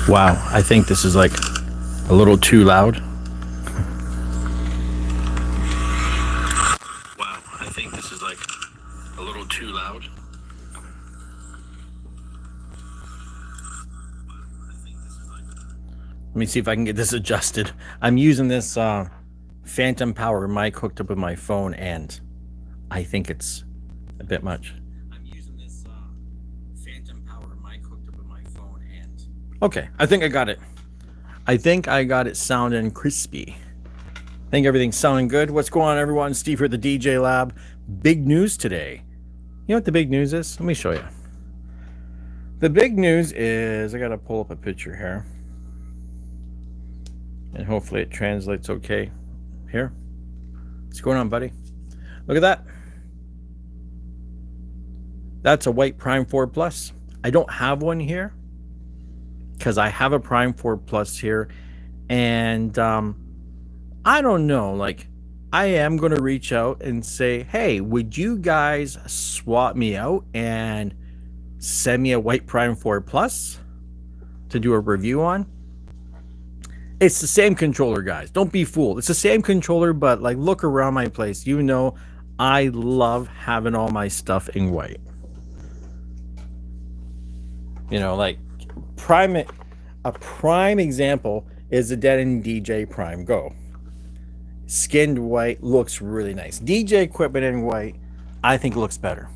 Wow, I think this is like a little too loud. Wow, I think this is like a little too loud. Let me see if I can get this adjusted. I'm using this Phantom Power mic hooked up with my phone, and I think it's a bit much. I'm using this Phantom Power mic hooked up with my phone, and okay, I think I got it. I think I got it sounding crispy. I think everything's sounding good. What's going on, everyone? Steve here at the DJ Lab. Big news today. You know what the big news is? Let me show you. The big news is, I gotta pull up a picture here, and hopefully it translates okay. Here. What's going on, buddy? Look at that. That's a white Prime 4 Plus. I don't have one here because I have a Prime 4 Plus here, and I don't know, like, I am going to reach out and say, hey, would you guys swap me out and send me a white Prime 4 Plus to do a review on? It's the same controller, guys. Don't be fooled. It's the same controller, but like, look around my place. You know, I love having all my stuff in white. You know, like a prime example is the Denon DJ Prime Go. Skinned white looks really nice. DJ equipment in white, I think looks better.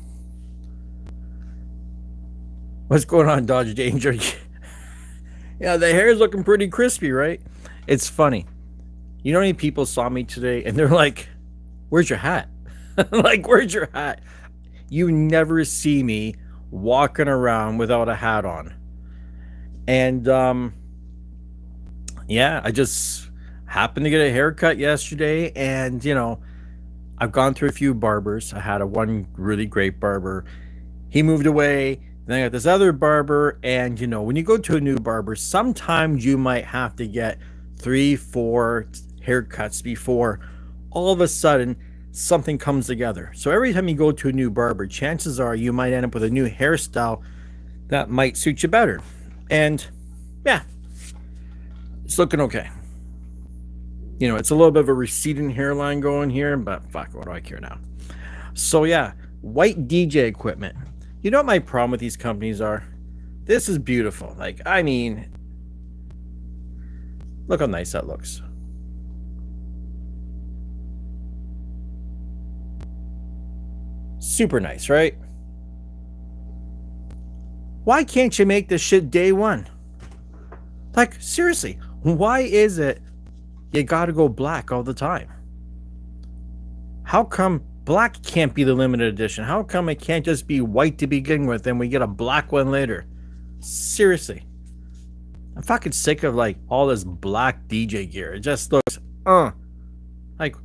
What's going on, Dodge Danger? Yeah, the hair's looking pretty crispy, right? It's funny. You know how many people saw me today and they're like, where's your hat? Like, where's your hat? You never see me walking around without a hat on. And yeah, I just happened to get a haircut yesterday, and you know, I've gone through a few barbers. I had one really great barber. He moved away. Then I got this other barber, and you know, when you go to a new barber, sometimes you might have to get 3-4 haircuts before all of a sudden something comes together. So every time you go to a new barber, chances are you might end up with a new hairstyle that might suit you better. And yeah, it's looking okay. You know, it's a little bit of a receding hairline going here, but fuck, what do I care now? So yeah, white DJ equipment. You know what my problem with these companies are? This is beautiful. Like, I mean, look how nice that looks. Super nice, right? Why can't you make this shit day one? Like, seriously, why is it you gotta go black all the time? How come black can't be the limited edition? How come it can't just be white to begin with and we get a black one later? Seriously. I'm fucking sick of like all this black DJ gear. It just looks, like,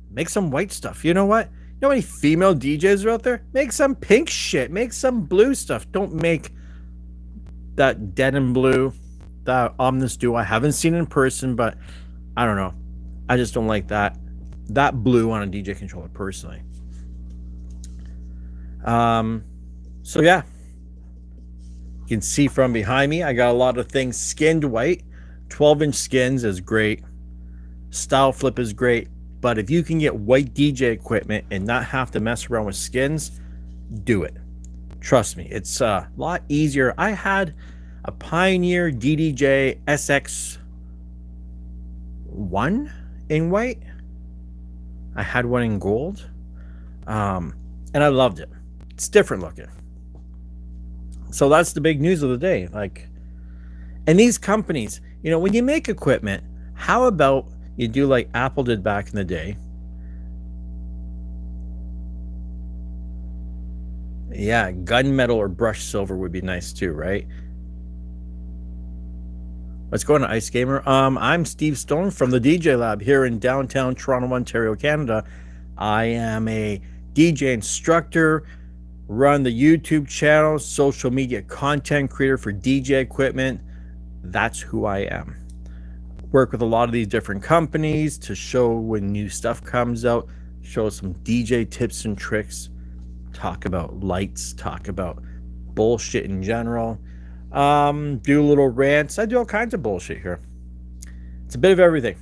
make some white stuff. You know what? You know how many female DJs are out there? Make some pink shit. Make some blue stuff. Don't make that denim blue, that ominous duo. I haven't seen it in person, but I don't know. I just don't like that blue on a DJ controller personally. So yeah, you can see from behind me, I got a lot of things skinned white. 12-inch skins is great. Style flip is great. But if you can get white DJ equipment and not have to mess around with skins, do it. Trust me, it's a lot easier. I had a Pioneer DDJ SX1 in white. I had one in gold, and I loved it. It's different looking. So that's the big news of the day. Like, and these companies, you know, when you make equipment, how about you do like Apple did back in the day? Yeah, gunmetal or brushed silver would be nice too, right? What's going on, Ice Gamer? I'm Steve Stone from the DJ Lab here in downtown Toronto, Ontario, Canada. I am a DJ instructor, run the YouTube channel, social media content creator for DJ equipment. That's who I am. Work with a lot of these different companies to show when new stuff comes out, show some DJ tips and tricks, talk about lights, talk about bullshit in general. Do little rants. I do all kinds of bullshit here. It's a bit of everything.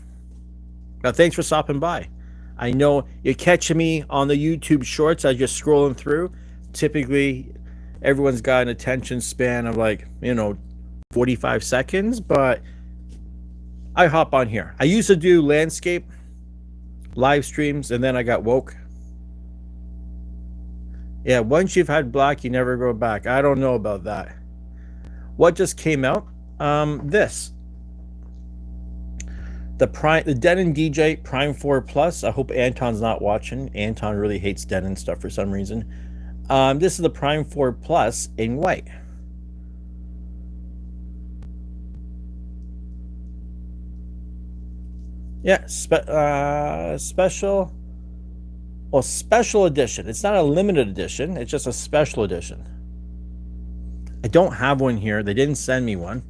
Now, thanks for stopping by. I know you're catching me on the YouTube shorts. I just scrolling through. Typically, everyone's got an attention span of 45 seconds, but I hop on here. I used to do landscape live streams, and then I got woke. Yeah, once you've had black, you never go back. I don't know about that. What just came out? This. The Denon DJ Prime 4 Plus. I hope Anton's not watching. Anton really hates Denon stuff for some reason. This is the Prime 4 Plus in white. Yeah, special. Well, special edition. It's not a limited edition. It's just a special edition. I don't have one here. They didn't send me one.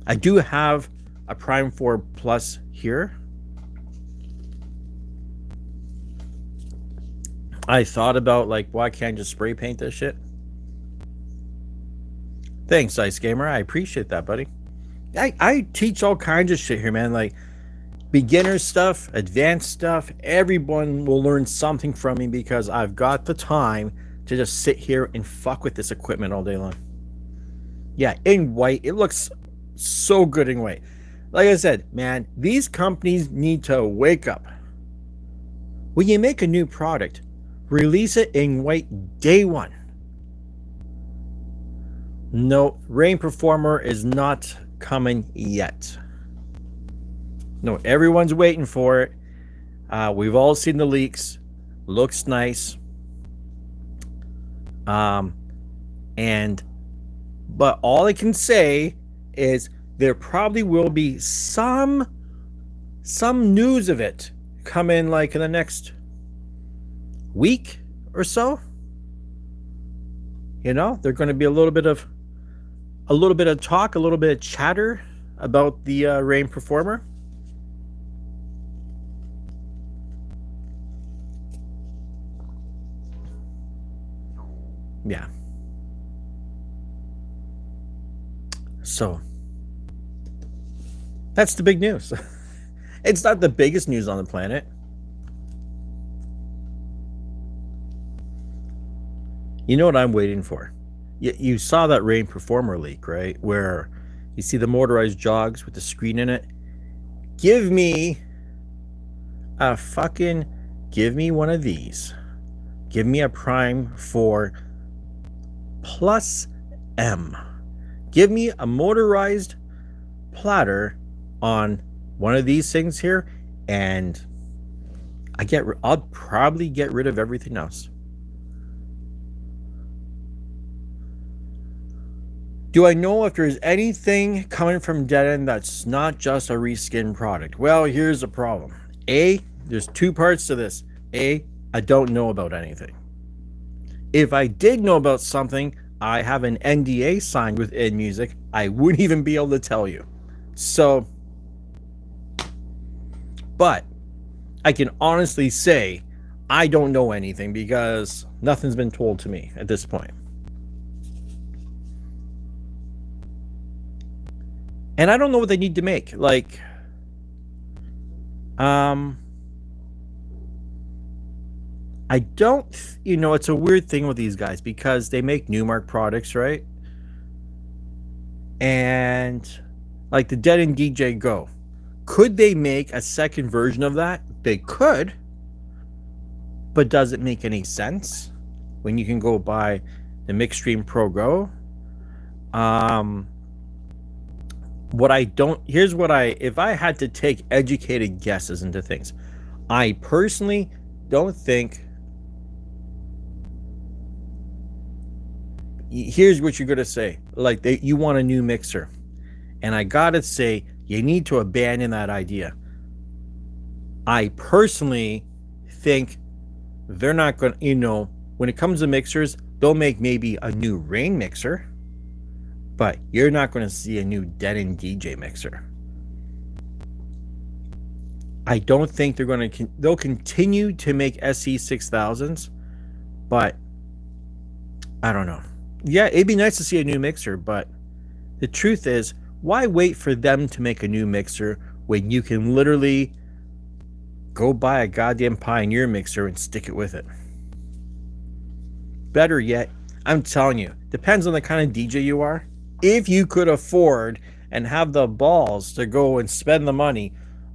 I do have a Prime 4 Plus here. I thought about why can't I just spray paint this shit? Thanks, Ice Gamer. I appreciate that, buddy. I teach all kinds of shit here, man. Like beginner stuff, advanced stuff. Everyone will learn something from me because I've got the time to just sit here and fuck with this equipment all day long. Yeah, in white. It looks so good in white. Like I said, man, these companies need to wake up. When you make a new product, release it in white day one. No, Rain Performer is not coming yet. No, everyone's waiting for it. We've all seen the leaks. Looks nice. But all I can say is there probably will be some news of it come in in the next week or so. You know, there's going to be a little bit of talk, a little bit of chatter about the Rain Performer. Yeah. So that's the big news. It's not the biggest news on the planet. You know what I'm waiting for? You saw that Rain Performer leak, right? Where you see the motorized jogs with the screen in it. Give me one of these. Give me a Prime 4 Plus M. Give me a motorized platter on one of these things here, and I'll probably get rid of everything else. Do I know if there's anything coming from Denon that's not just a reskin product? Well, here's the problem. A, there's two parts to this. A, I don't know about anything. If I did know about something, I have an NDA signed with InMusic. I wouldn't even be able to tell you. So, but I can honestly say I don't know anything because nothing's been told to me at this point. And I don't know what they need to make. I don't, it's a weird thing with these guys because they make Newmark products, right? And like the Denon DJ Go. Could they make a second version of that? They could. But does it make any sense when you can go buy the Mixstream Pro Go? If I had to take educated guesses into things, I personally don't think. Here's what you're going to say. You want a new mixer. And I got to say, you need to abandon that idea. I personally think they're not going to, when it comes to mixers, they'll make maybe a new Rain mixer. But you're not going to see a new Denon DJ mixer. I don't think they'll continue to make SE6000s. But I don't know. Yeah, it'd be nice to see a new mixer, but The truth is, why wait for them to make a new mixer when you can literally go buy a goddamn Pioneer mixer and stick it with it? Better yet, I'm telling you, depends on the kind of DJ you are. If you could afford and have the balls to go and spend the money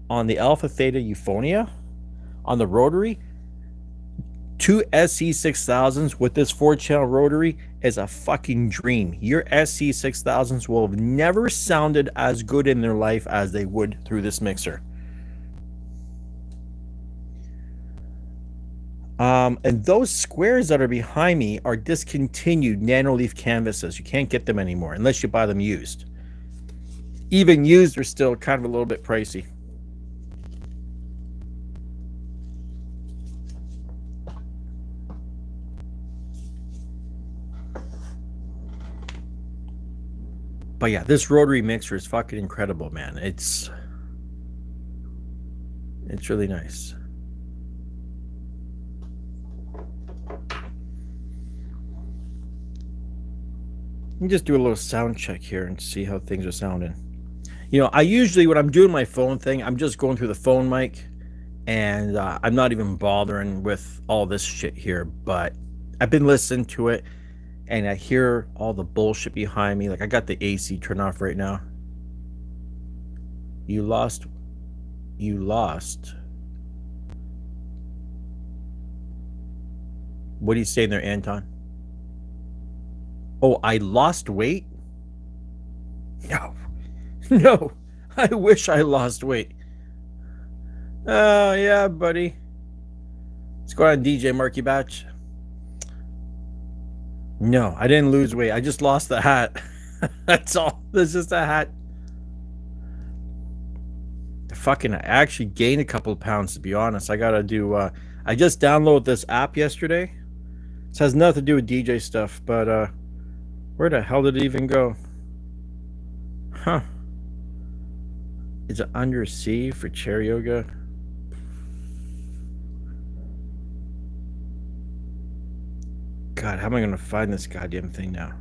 on the Alpha Theta Euphonia, on the rotary, two SC6000s with this 4-channel rotary is a fucking dream. Your SC6000s will have never sounded as good in their life as they would through this mixer. And those squares that are behind me are discontinued Nanoleaf canvases. You can't get them anymore unless you buy them used. Even used are still kind of a little bit pricey. But yeah, this rotary mixer is fucking incredible, man. It's really nice. Let me just do a little sound check here and see how things are sounding. You know, I usually, when I'm doing my phone thing, I'm just going through the phone mic, and I'm not even bothering with all this shit here. But I've been listening to it, and I hear all the bullshit behind me. Like, I got the AC turned off right now. You lost. What are you saying there, Anton? Oh, I lost weight? No, I wish I lost weight. Oh, yeah, buddy. Let's go on, DJ Marky Batch. No, I didn't lose weight. I just lost the hat. That's all. This is the hat. I actually gained a couple of pounds, to be honest. I gotta do, I just downloaded this app yesterday. This has nothing to do with DJ stuff, but, where the hell did it even go? Huh. Is it under C for chair yoga? God, how am I going to find this goddamn thing now?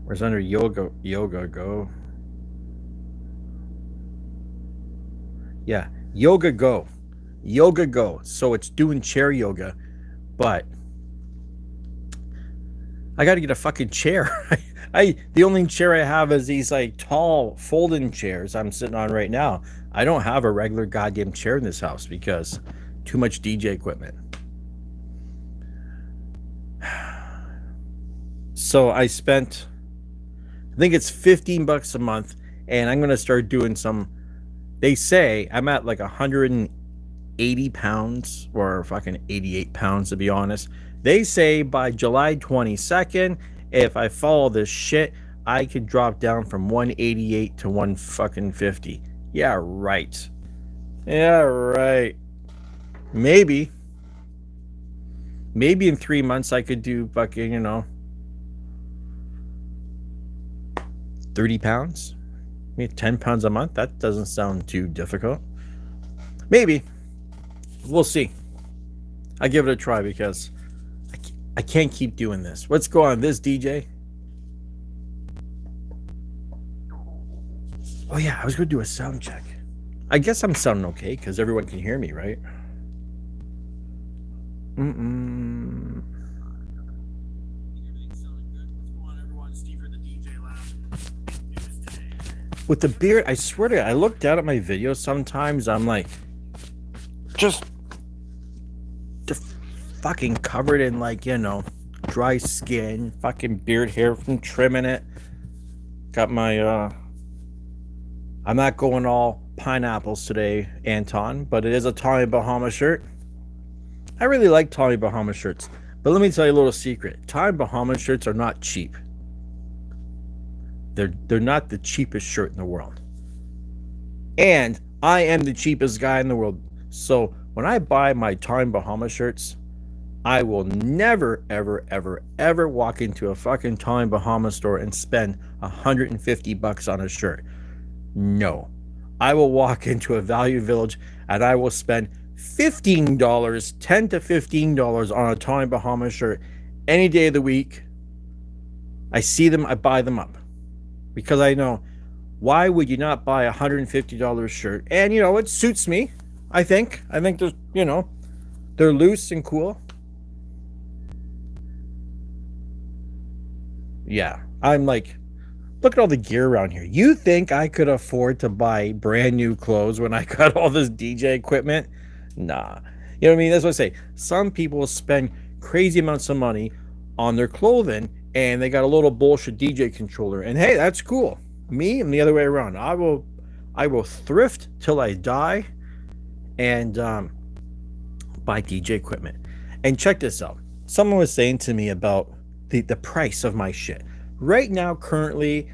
Where's under yoga go? Yeah, yoga go. So it's doing chair yoga, but I got to get a fucking chair. The only chair I have is these like tall folding chairs I'm sitting on right now. I don't have a regular goddamn chair in this house because too much DJ equipment. So I spent, I think it's $15 a month, and I'm going to start doing some, they say I'm at like 180 pounds or fucking 88 pounds, to be honest. They say by July 22nd, if I follow this shit, I could drop down from 188 to 150. Yeah, right. Maybe in 3 months I could do fucking, 30 pounds. Maybe 10 pounds a month. That doesn't sound too difficult. Maybe. We'll see. I give it a try because I can't keep doing this. What's going on, this DJ? Oh yeah, I was going to do a sound check. I guess I'm sounding okay because everyone can hear me, right? With the beard, I swear to God, I look down at my videos sometimes. I'm like, just fucking covered in like, dry skin, fucking beard hair from trimming it. Got my, I'm not going all pineapples today, Anton, but it is a Tommy Bahama shirt. I really like Tommy Bahama shirts, but let me tell you a little secret. Tommy Bahama shirts are not cheap. They're not the cheapest shirt in the world. And I am the cheapest guy in the world. So when I buy my Tommy Bahama shirts, I will never, ever, ever, ever walk into a fucking Tommy Bahama store and spend $150 on a shirt. No. I will walk into a Value Village and I will spend $15, $10 to $15 on a Tommy Bahama shirt any day of the week I see them, I buy them up because I know, why would you not buy a $150 shirt? And it suits me. I think they're loose and cool. Yeah, I'm like, look at all the gear around here. You think I could afford to buy brand new clothes when I got all this DJ equipment? Nah. You know what I mean? That's what I say. Some people spend crazy amounts of money on their clothing and they got a little bullshit DJ controller. And hey, that's cool. Me, I'm the other way around. I will thrift till I die and buy DJ equipment. And check this out. Someone was saying to me about the price of my shit. Right now, currently,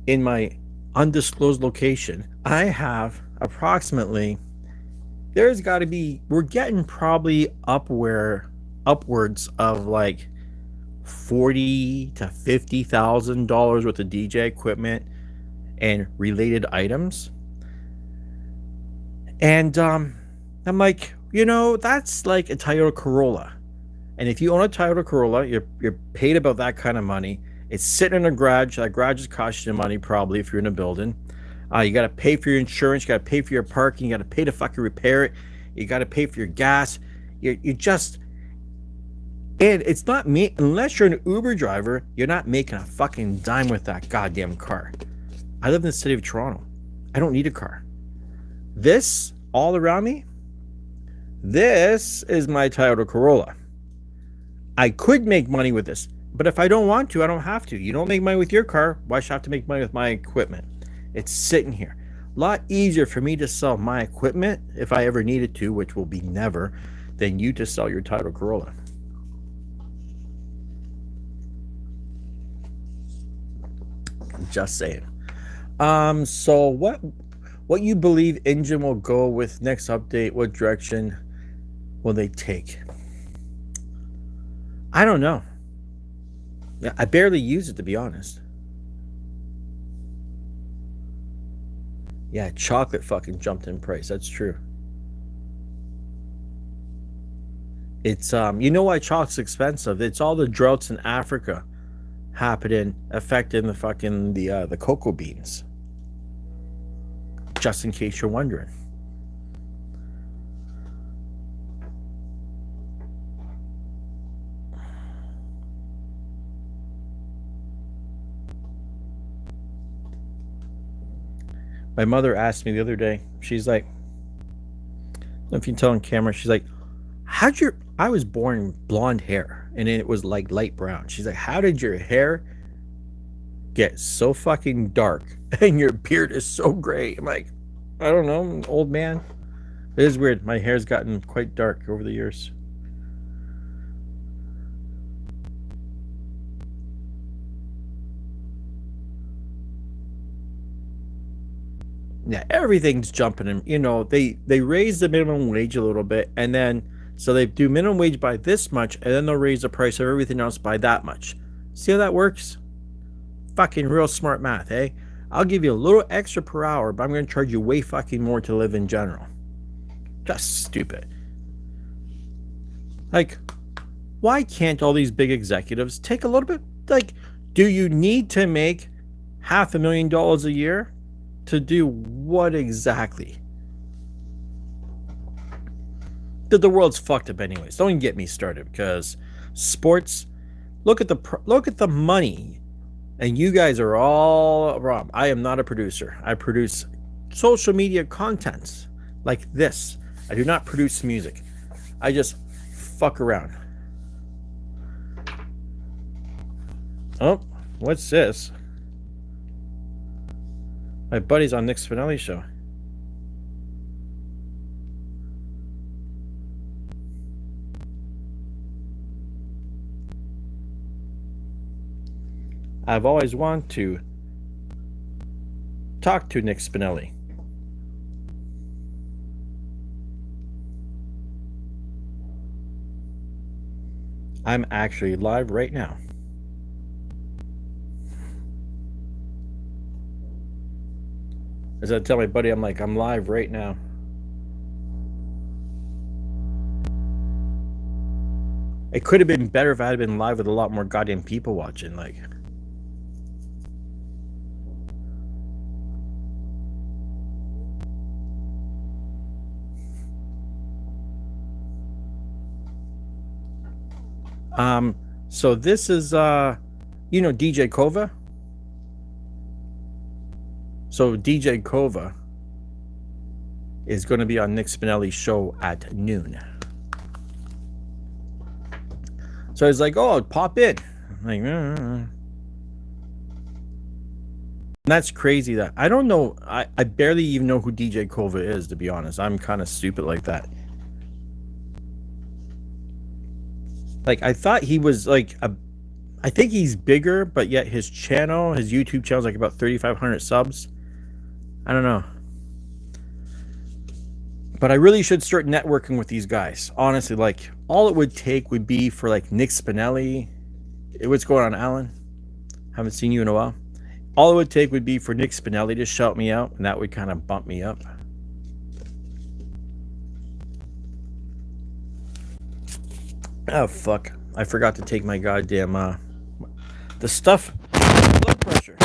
in my undisclosed location, I have approximately, we're getting probably upwards of like $40,000 to $50,000 worth of DJ equipment and related items. And I'm like, that's like a Toyota Corolla. And if you own a Toyota Corolla, you're paid about that kind of money. It's sitting in a garage. That garage is costing you money probably if you're in a building. You got to pay for your insurance. You got to pay for your parking. You got to pay to fucking repair it. You got to pay for your gas. You just, and it's not me, unless you're an Uber driver, you're not making a fucking dime with that goddamn car. I live in the city of Toronto. I don't need a car. This, all around me, this is my Toyota Corolla. I could make money with this, but if I don't want to, I don't have to. You don't make money with your car. Why should I have to make money with my equipment? It's sitting here. A lot easier for me to sell my equipment if I ever needed to, which will be never, than you to sell your Toyota Corolla. Just saying. So what you believe engine will go with next update? What direction will they take? I don't know. I barely use it, to be honest. Yeah, chocolate fucking jumped in price. That's true. It's why chocolate's expensive? It's all the droughts in Africa happening, affecting the cocoa beans. Just in case you're wondering. My mother asked me the other day, she's like, if you can tell on camera, she's like, I was born blonde hair and it was like light brown. She's like, how did your hair get so fucking dark and your beard is so gray? I'm like, I don't know, I'm an old man. It is weird. My hair's gotten quite dark over the years. Yeah, everything's jumping in. They raise the minimum wage a little bit, and then so they do minimum wage by this much, and then they'll raise the price of everything else by that much. See how that works? Fucking real smart math, eh? I'll give you a little extra per hour, but I'm going to charge you way fucking more to live in general. Just stupid. Like, why can't all these big executives take a little bit? Like, do you need to make $500,000 a year to do what exactly? The world's fucked up anyways. Don't even get me started, because sports, look at the money, and you guys are all wrong. I am not a producer. I produce social media contents like this. I do not produce music. I just fuck around. Oh, what's this? My buddy's on Nick Spinelli's show. I've always wanted to talk to Nick Spinelli. I'm actually live right now. As I tell my buddy, I'm like, I'm live right now. It could have been better if I had been live with a lot more goddamn people watching. Like, So this is DJ Kova. So DJ Kova is going to be on Nick Spinelli's show at noon. So he's like, "Oh, pop in." I'm like, that's crazy. That I don't know. I barely even know who DJ Kova is, to be honest. I'm kind of stupid like that. Like, I thought he was like I think he's bigger, but yet his YouTube channel is like about 3,500 subs. I don't know. But I really should start networking with these guys. Honestly, like, all it would take would be for like Nick Spinelli. What's going on, Alan? Haven't seen you in a while. All it would take would be for Nick Spinelli to shout me out, and that would kind of bump me up. Oh, fuck. I forgot to take my goddamn, the stuff, blood pressure.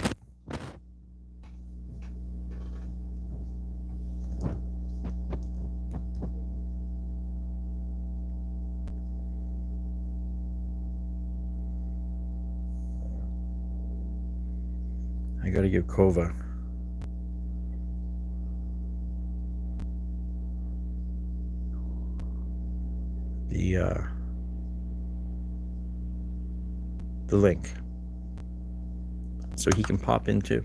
I gotta give Kova. The link so he can pop in too.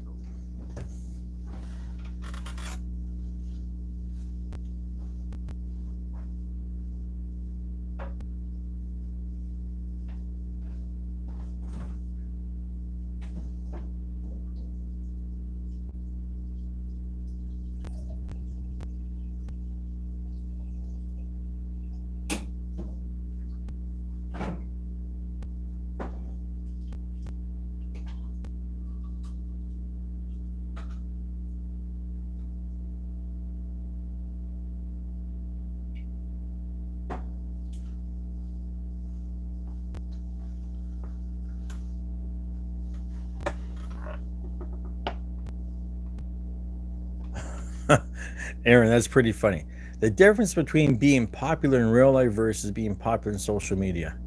Aaron, that's pretty funny. The difference between being popular in real life versus being popular in social media.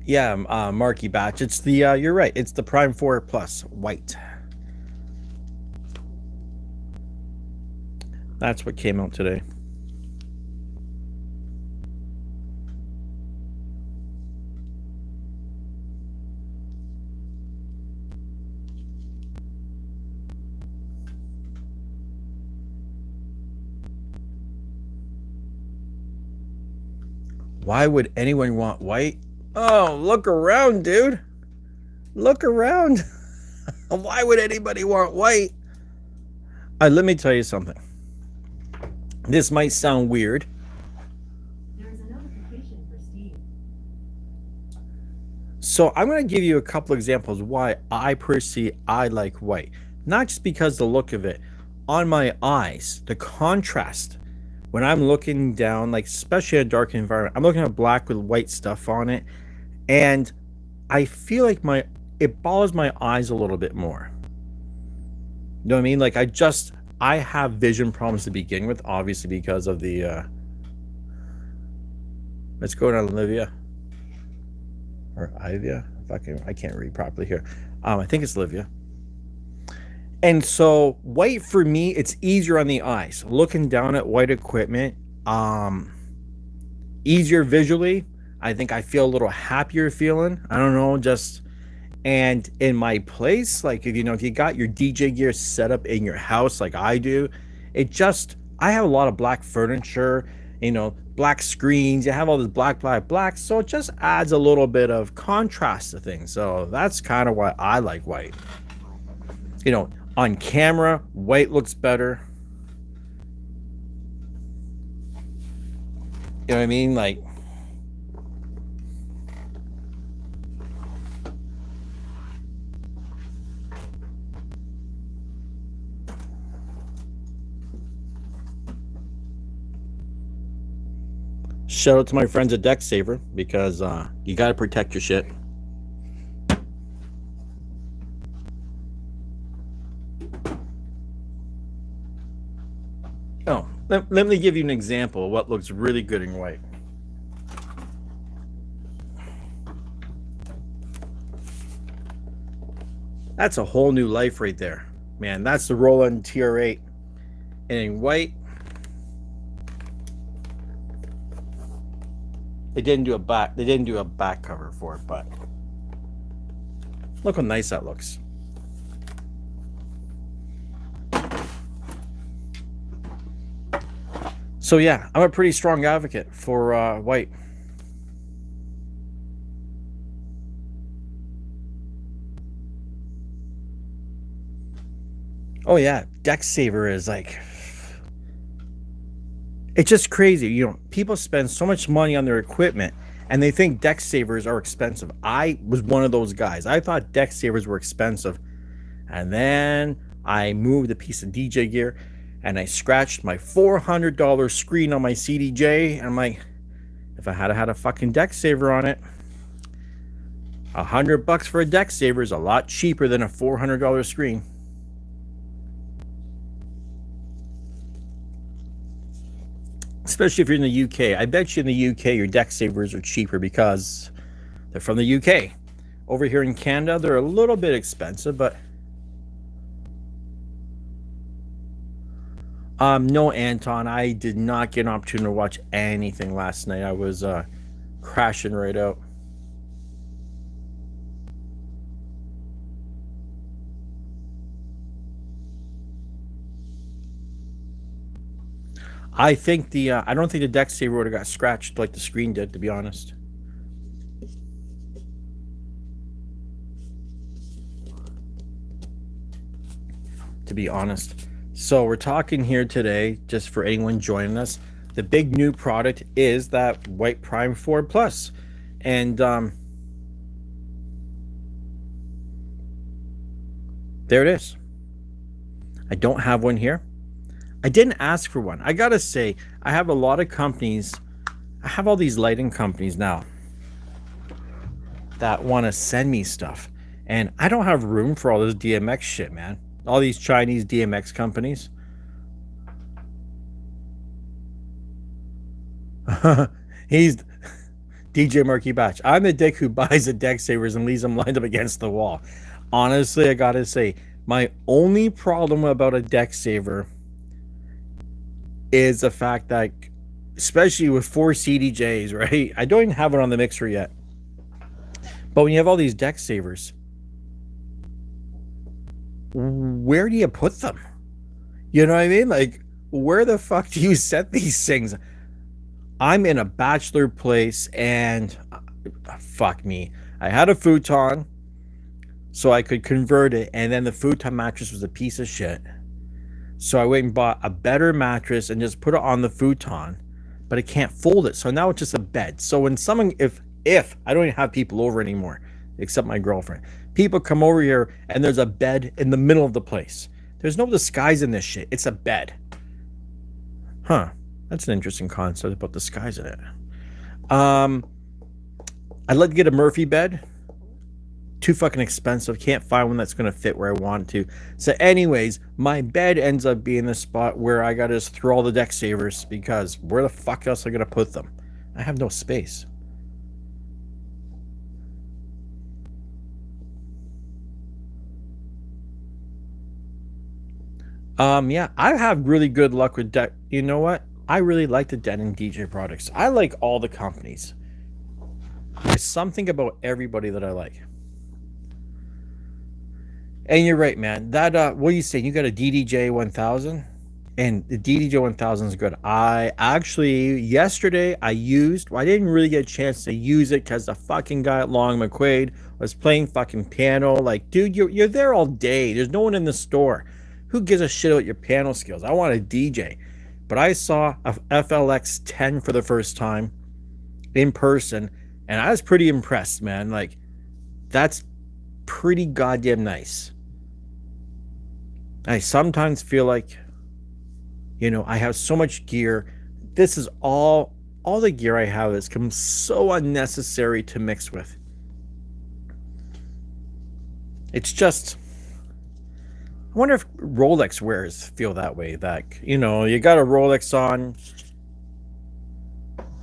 Yeah, Marky Batch. It's the you're right. It's the Prime 4 Plus white. That's what came out today. Why would anyone want white? Oh, look around, dude. Look around. Why would anybody want white? Let me tell you something. This might sound weird. There's a notification for Steve. So I'm going to give you a couple examples why I personally like white. Not just because the look of it. On my eyes, the contrast. When I'm looking down, like especially in a dark environment, I'm looking at black with white stuff on it, and I feel like it bothers my eyes a little bit more. You know what I mean? Like I have vision problems to begin with, obviously because of the let's go down Olivia or Ivia. I can't read properly here. I think it's Olivia. And so white for me, it's easier on the eyes. Looking down at white equipment, easier visually. I think I feel a little happier feeling. I don't know, and in my place, like if you got your DJ gear set up in your house like I do, I have a lot of black furniture, black screens, you have all this black, so it just adds a little bit of contrast to things. So that's kind of why I like white. On camera, white looks better. You know what I mean? Like, shout out to my friends at DeckSaver because you got to protect your shit. Oh, let me give you an example of what looks really good in white. That's a whole new life right there, man. That's the Roland TR8, and in white. They didn't do a back cover for it, but look how nice that looks. So yeah, I'm a pretty strong advocate for white. Oh yeah, Deck Saver is like, it's just crazy. You know, people spend so much money on their equipment and they think Deck Savers are expensive. I was one of those guys. I thought Deck Savers were expensive. And then I moved a piece of DJ gear and I scratched my $400 screen on my CDJ. And I'm like, if I had had a fucking Deck Saver on it, $100 for a Deck Saver is a lot cheaper than a $400 screen. Especially if you're in the UK. I bet you in the UK your Deck Savers are cheaper because they're from the UK. Over here in Canada, they're a little bit expensive, but no, Anton, I did not get an opportunity to watch anything last night. I was crashing right out. I think I don't think the Deck Saver would have got scratched like the screen did, to be honest. So we're talking here today, just for anyone joining us, the big new product is that White Prime 4 Plus. And there it is. I don't have one here. I didn't ask for one. I gotta say, I have a lot of companies. I have all these lighting companies now that want to send me stuff. And I don't have room for all this DMX shit, man. All these Chinese DMX companies. He's DJ Marky Batch. I'm the dick who buys the Deck Savers and leaves them lined up against the wall. Honestly, I gotta say, my only problem about a Deck Saver is the fact that, especially with 4 CDJs, right? I don't even have it on the mixer yet. But when you have all these Deck Savers, where do you put them? You know what I mean? Like, where the fuck do you set these things? I'm in a bachelor place and fuck me. I had a futon so I could convert it, and then the futon mattress was a piece of shit. So I went and bought a better mattress and just put it on the futon, but I can't fold it. So now it's just a bed. So when someone, if I don't even have people over anymore, except my girlfriend, people come over here and there's a bed in the middle of the place. There's no disguise in this shit. It's a bed. Huh. That's an interesting concept about disguise in it. I'd like to get a Murphy bed. Too fucking expensive. Can't find one that's going to fit where I want to. So anyways, my bed ends up being the spot where I got to just throw all the Deck Savers, because where the fuck else am I going to put them? I have no space. Yeah, I have really good luck with Deck. You know what? I really like the Denon DJ products. I like all the companies. There's something about everybody that I like. And you're right, man. That what are you saying? You got a DDJ 1000? And the DDJ 1000 is good. I actually, yesterday, I didn't really get a chance to use it because the fucking guy at Long McQuaid was playing fucking piano. Like, dude, you're there all day. There's no one in the store. Who gives a shit about your piano skills? I want a DJ. But I saw a FLX 10 for the first time in person, and I was pretty impressed, man. Like, that's pretty goddamn nice. I sometimes feel like, you know, I have so much gear. This is all the gear I have has come so unnecessary to mix with. It's just, I wonder if Rolex wearers feel that way. That, you know, you got a Rolex on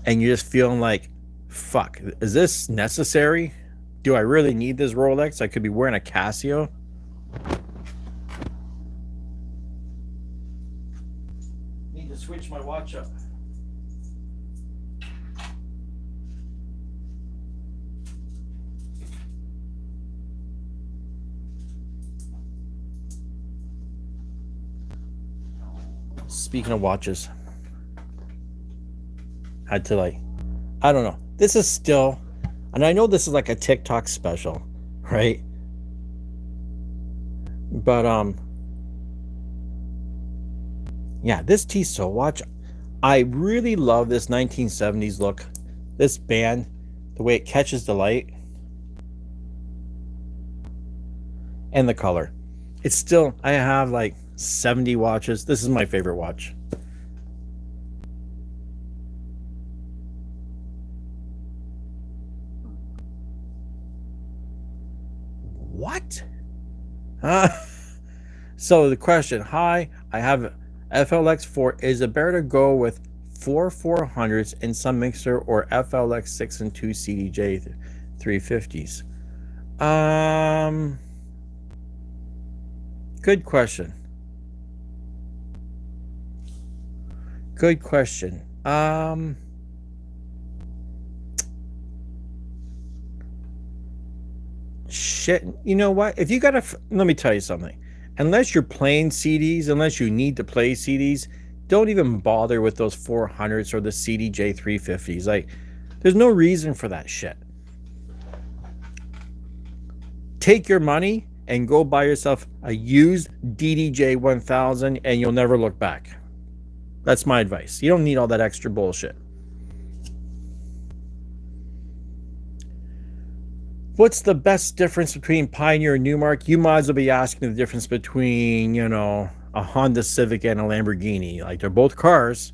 and you're just feeling like, fuck, is this necessary? Do I really need this Rolex? I could be wearing a Casio. watch up. Speaking of watches, had to I don't know. This is still, and I know this is like a TikTok special, right? But yeah, this Tissot watch, I really love this 1970s look. This band, the way it catches the light, and the color. It's still, I have like 70 watches. This is my favorite watch. What? So the question, hi, I have FLX4. Is it better to go with 400s in some mixer or FLX 6 and 2 CDJ 350s? Good question. Good question. Shit, you know what? If you gotta, let me tell you something. Unless you're playing CDs, unless you need to play CDs, don't even bother with those 400s or the CDJ 350s. Like, there's no reason for that shit. Take your money and go buy yourself a used DDJ 1000 and you'll never look back. That's my advice. You don't need all that extra bullshit. What's the best difference between Pioneer and Newmark? You might as well be asking the difference between, you know, a Honda Civic and a Lamborghini. Like, they're both cars.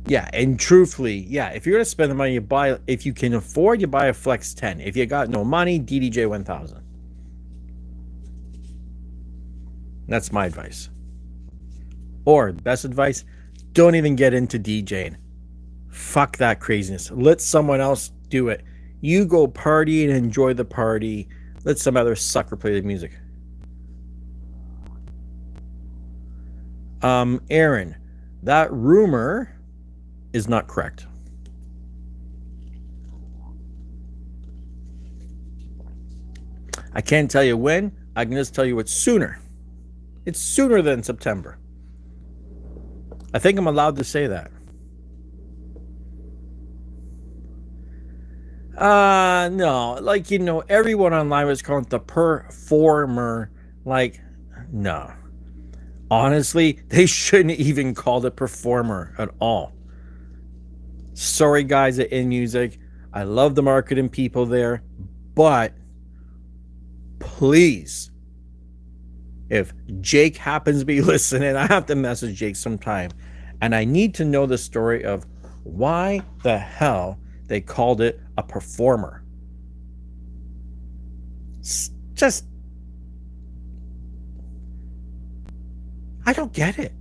Yeah, and truthfully, yeah, if you're going to spend the money, you buy, if you can afford, you buy a Flex 10. If you got no money, DDJ 1000. That's my advice. Or, best advice, don't even get into DJing. Fuck that craziness. Let someone else do it. You go party and enjoy the party. Let some other sucker play the music. Aaron, that rumor is not correct. I can't tell you when. I can just tell you it's sooner. It's sooner than September. I think I'm allowed to say that. No. Like, you know, everyone online was calling it the performer. Like, no. Honestly, they shouldn't even call it performer at all. Sorry, guys at In Music. I love the marketing people there. But please, if Jake happens to be listening, I have to message Jake sometime. And I need to know the story of why the hell they called it a performer. Just, I don't get it.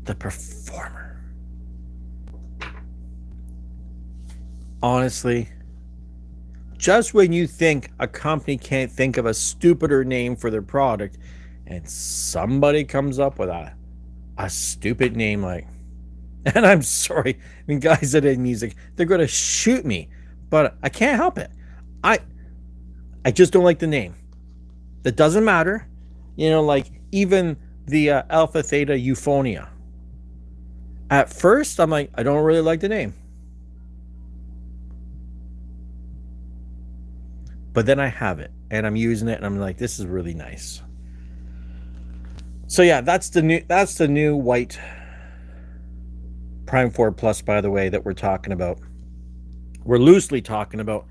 The performer. Honestly, just when you think a company can't think of a stupider name for their product, and somebody comes up with a stupid name like, and I'm sorry, I mean, guys that In Music, they're going to shoot me, but I can't help it. I just don't like the name. That doesn't matter. You know, like even the Alpha Theta Euphonia. At first, I'm like, I don't really like the name. But then I have it and I'm using it and I'm like, this is really nice. So yeah, that's the new white Prime 4 Plus, by the way, that we're talking about. We're loosely talking about.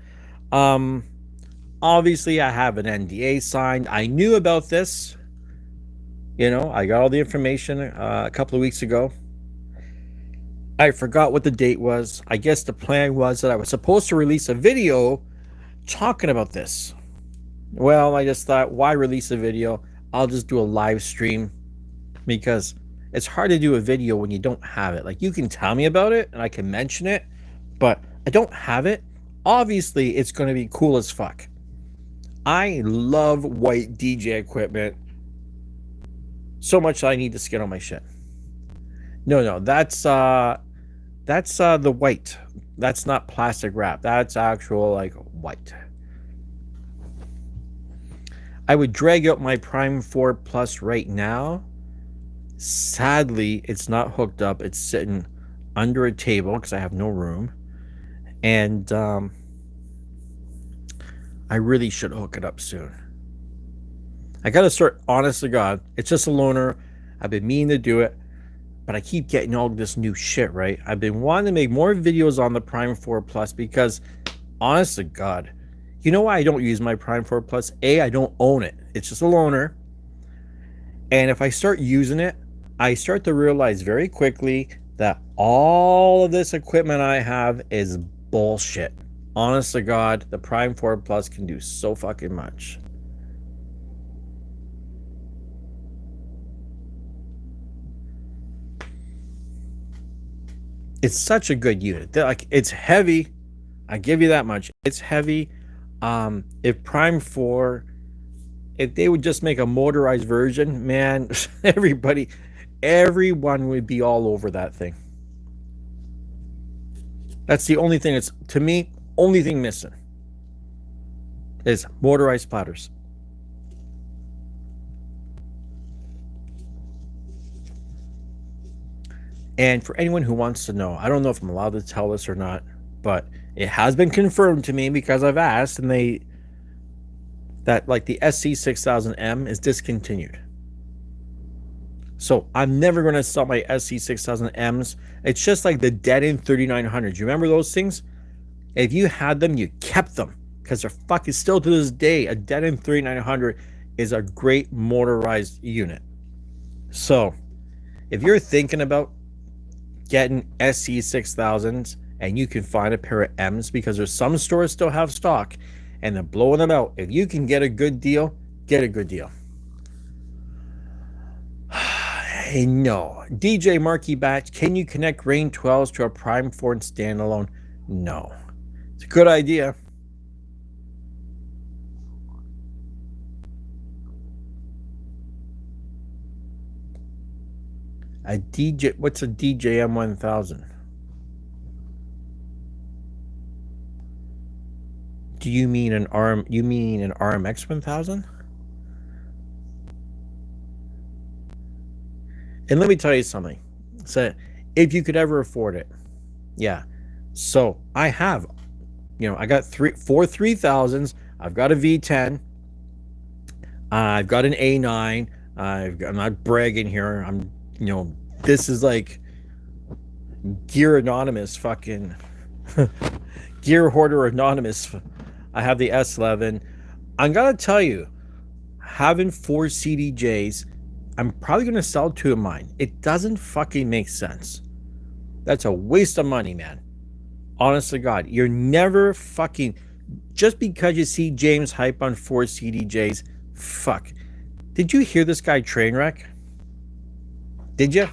Obviously I have an NDA signed. I knew about this. You know, I got all the information a couple of weeks ago. I forgot what the date was. I guess the plan was that I was supposed to release a video talking about this. Well, I just thought, why release a video? I'll just do a live stream, because it's hard to do a video when you don't have it. Like, you can tell me about it and I can mention it, but I don't have it. Obviously, it's going to be cool as fuck. I love white DJ equipment so much that I need to skin on my shit. No, that's the white. That's not plastic wrap. That's actual like white. I would drag out my Prime 4 Plus right now. Sadly, it's not hooked up. It's sitting under a table because I have no room. And I really should hook it up soon. I gotta start, honest to God. It's just a loaner. I've been meaning to do it, but I keep getting all this new shit, right? I've been wanting to make more videos on the Prime 4 Plus because, honest to God, you know why I don't use my Prime 4 Plus? A, I don't own it. It's just a loaner. And if I start using it, I start to realize very quickly that all of this equipment I have is bullshit. Honest to God, the Prime 4 Plus can do so fucking much. It's such a good unit. Like, it's heavy. I give you that much. It's heavy. If Prime 4, if they would just make a motorized version, man, everyone would be all over that thing. That's the only thing that's, to me, only thing missing is motorized platters. And for anyone who wants to know, I don't know if I'm allowed to tell this or not, but it has been confirmed to me because I've asked, and that like the SC6000M is discontinued. So I'm never going to sell my SC6000Ms. It's just like the Denon 3900s. You remember those things? If you had them, you kept them because they're fucking still to this day. A Denon 3900 is a great motorized unit. So if you're thinking about getting SC6000s and you can find a pair of M's, because there's some stores still have stock and they're blowing them out. If you can get a good deal, get a good deal. Hey, no. DJ Marky Batch, can you connect Rain 12s to a Prime 4 and standalone? No. It's a good idea. What's a DJ M1000? Do you mean an RMX 1000? And let me tell you something. So if you could ever afford it, yeah. So I have, I got four 3000s. I've got a V10. I've got an A9. I'm not bragging here. This is like Gear Anonymous fucking Gear Hoarder Anonymous. I have the S11. I'm gonna tell you, having 4 CDJs, I'm probably gonna sell 2 of mine. It doesn't fucking make sense. That's a waste of money, man. Honest to God, you're never fucking, just because you see James hype on 4 CDJs. Fuck. Did you hear this guy Trainwreck? Did you?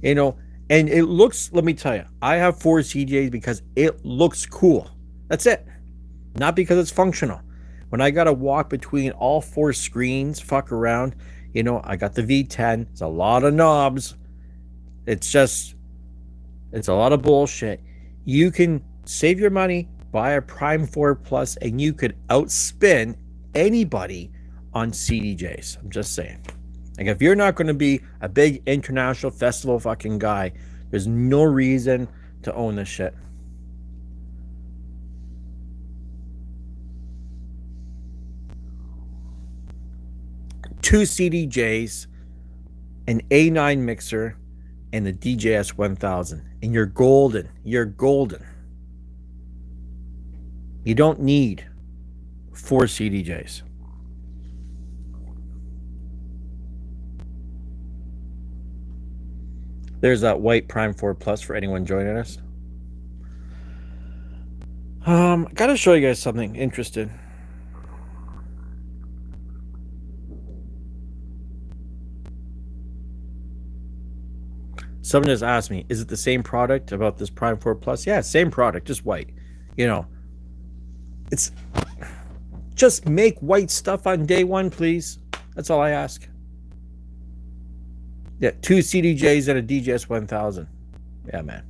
And it looks, let me tell you, I have 4 CDJs because it looks cool. That's it. Not because it's functional. When I got to walk between all 4 screens, fuck around, I got the V10. It's a lot of knobs. It's a lot of bullshit. You can save your money, buy a Prime 4 Plus, and you could outspin anybody on CDJs. I'm just saying. Like, if you're not going to be a big international festival fucking guy, there's no reason to own this shit. Two CDJs, an A9 mixer, and the DJS 1000. And you're golden. You're golden. You don't need 4 CDJs. There's that white Prime 4 Plus for anyone joining us. I gotta show you guys something interesting. Someone just asked me, is it the same product about this Prime 4 Plus? Yeah, same product, just white. It's just make white stuff on day one, please. That's all I ask. Yeah, 2 CDJs and a DJS 1000. Yeah, man.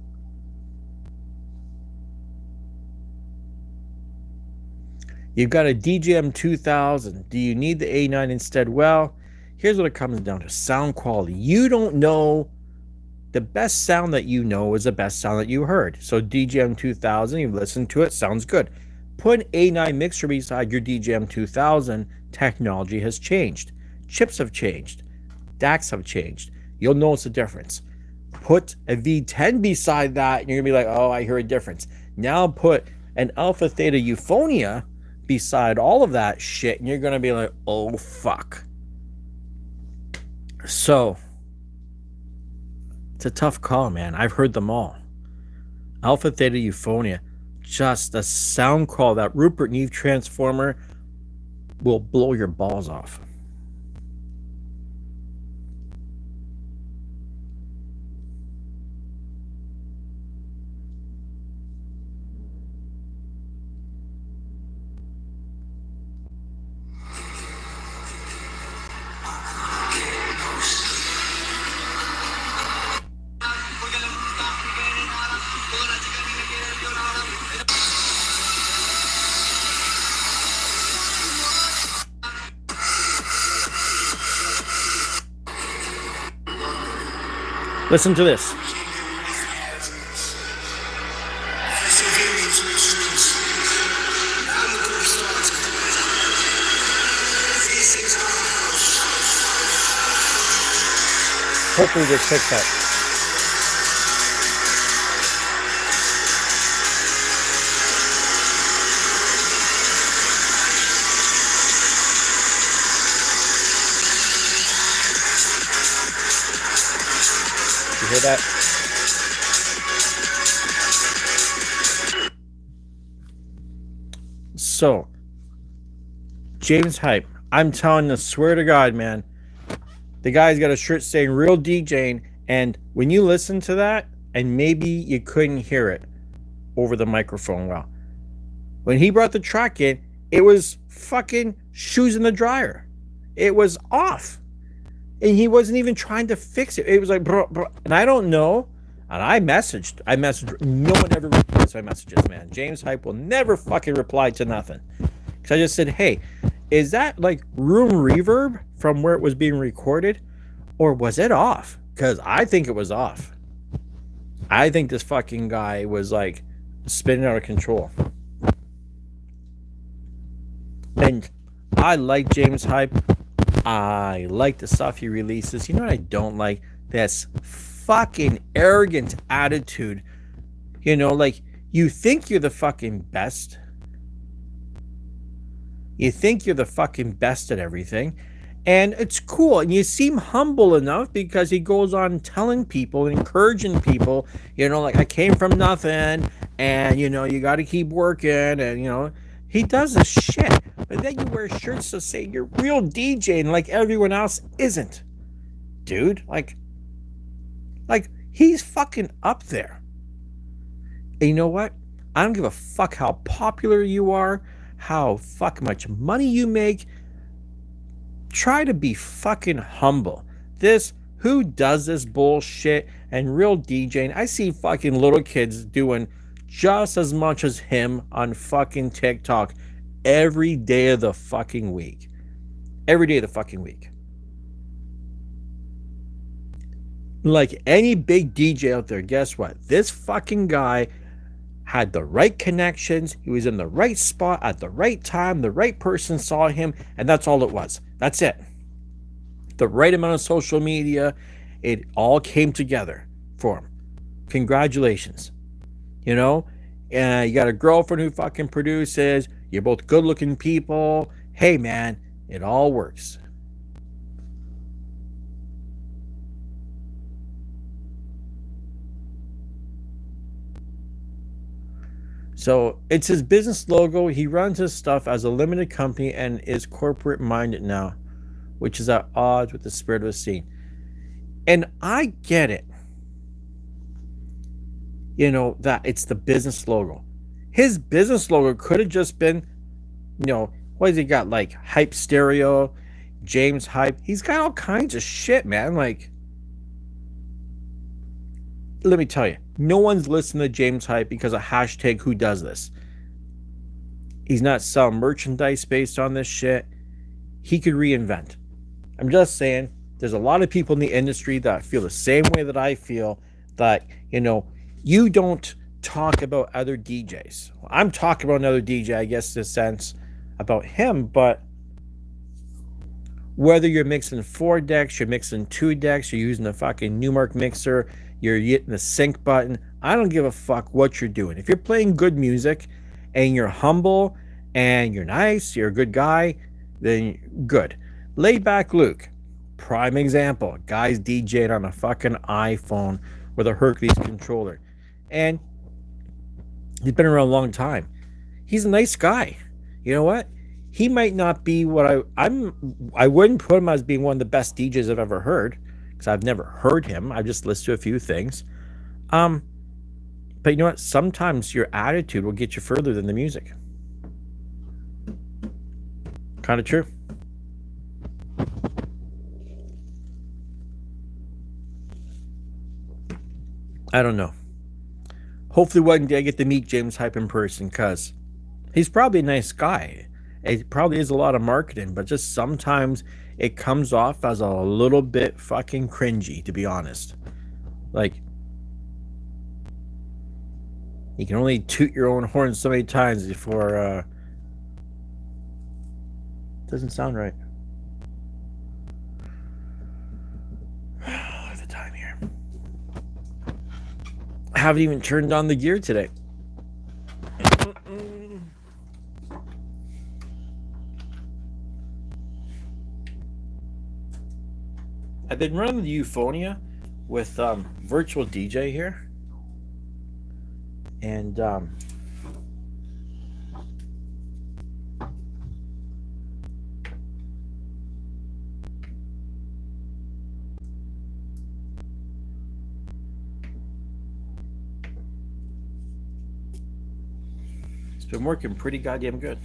You've got a DJM 2000. Do you need the A9 instead? Well, here's what it comes down to. Sound quality. You don't know. The best sound that you know is the best sound that you heard. So DJM 2000, you listen to it, sounds good. Put an A9 mixer beside your DJM 2000, technology has changed. Chips have changed. DACs have changed. You'll notice a difference. Put a V10 beside that, and you're going to be like, oh, I hear a difference. Now put an Alpha Theta Euphonia beside all of that shit, and you're going to be like, oh, fuck. So, it's a tough call, man. I've heard them all. Alpha Theta Euphonia, just a sound call, that Rupert Neve transformer will blow your balls off. Listen to this. Hopefully this picks up. You hear that? So, James Hype, I'm telling you, swear to God, man, the guy's got a shirt saying real DJing, and when you listen to that, and maybe you couldn't hear it over the microphone well, when he brought the track in, it was fucking shoes in the dryer. It was off. And he wasn't even trying to fix it. It was like, bro. And I don't know. And I messaged. No one ever replies to my messages, man. James Hype will never fucking reply to nothing. Because I just said, hey, is that like room reverb from where it was being recorded? Or was it off? Because I think it was off. I think this fucking guy was like spinning out of control. And I like James Hype. I like the stuff he releases. You know what I don't like? This fucking arrogant attitude. You know, like, you think you're the fucking best. You think you're the fucking best at everything. And it's cool. And you seem humble enough because he goes on telling people and encouraging people, you know, like, I came from nothing. And, you know, you got to keep working. And, you know, he does this shit. But then you wear shirts to say you're real DJing like everyone else isn't. Dude, like he's fucking up there. And you know what? I don't give a fuck how popular you are, how fucking much money you make. Try to be fucking humble. Who does this bullshit and real DJing? I see fucking little kids doing just as much as him on fucking TikTok every day of the fucking week. Every day of the fucking week. Like any big DJ out there, guess what? This fucking guy had the right connections. He was in the right spot at the right time. The right person saw him, and that's all it was. That's it. The right amount of social media. It all came together for him. Congratulations. You know? You got a girlfriend who fucking produces. You're both good-looking people. Hey, man, it all works. So it's his business logo. He runs his stuff as a limited company and is corporate-minded now, which is at odds with the spirit of the scene. And I get it. You know, that it's the business logo. His business logo could have just been What has he got? Like Hype Stereo, James Hype. He's got all kinds of shit, man. Like, let me tell you, no one's listening to James Hype because of hashtag who does this. He's not selling merchandise based on this shit. He could reinvent. I'm just saying, there's a lot of people in the industry that feel the same way that I feel, that, you don't talk about other DJs. Well, I'm talking about another DJ, I guess, in a sense, about him, but whether you're mixing 4 decks, you're mixing 2 decks, you're using a fucking Newmark mixer, you're hitting the sync button, I don't give a fuck what you're doing. If you're playing good music and you're humble and you're nice, you're a good guy, then good. Laid back Luke, prime example. Guy's DJing on a fucking iPhone with a Hercules controller. And he's been around a long time. He's a nice guy. You know what? He might not be what I wouldn't put him as being one of the best DJs I've ever heard, because I've never heard him. I've just listened to a few things. But you know what? Sometimes your attitude will get you further than the music. Kind of true. I don't know. Hopefully one day I get to meet James Hype in person, because he's probably a nice guy. It probably is a lot of marketing, but just sometimes it comes off as a little bit fucking cringy, to be honest. Like, you can only toot your own horn so many times before doesn't sound right. Look at the time here. I haven't even turned on the gear today. I've been running the Euphonia with virtual DJ here, and it's been working pretty goddamn good.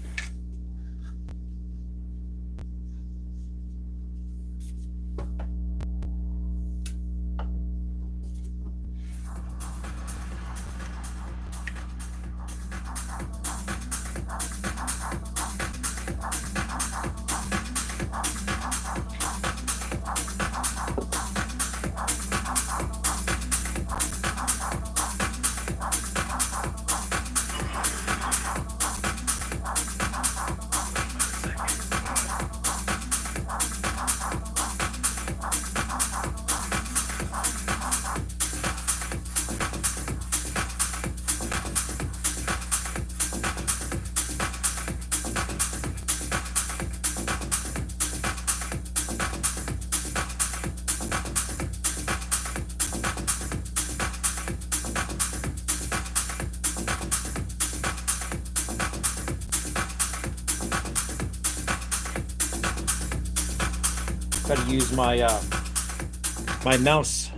Got to use my my mouse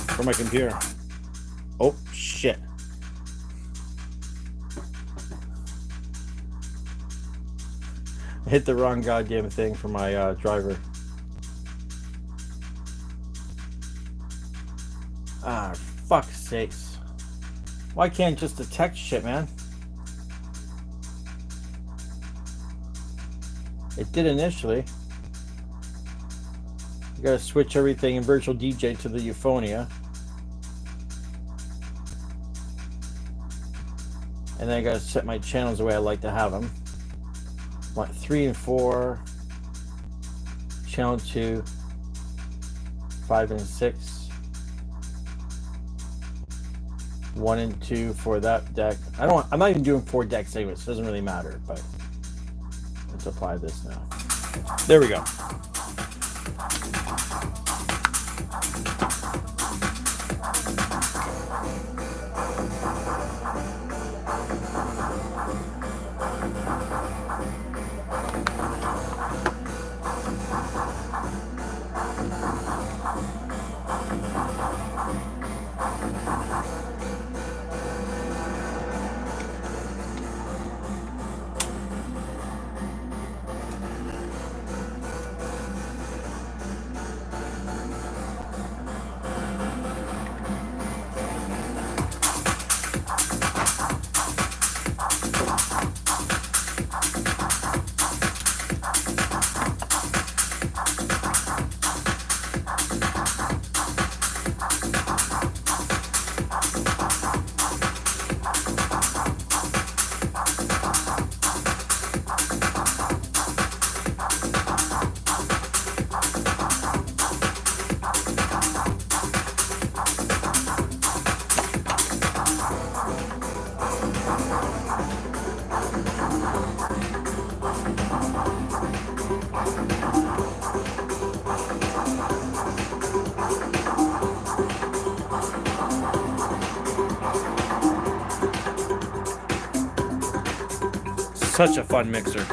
for my computer. Oh shit! I hit the wrong goddamn thing for my driver. Ah, fuck's sakes! Why can't just detect shit, man? It did initially. You gotta switch everything in virtual DJ to the Euphonia. And then I gotta set my channels the way I like to have them. Like 3 and 4, channel 2, 5 and 6, 1 and 2 for that deck. I'm not even doing 4 decks anyway, so it doesn't really matter, but let's apply this now. There we go. Such a fun mixer.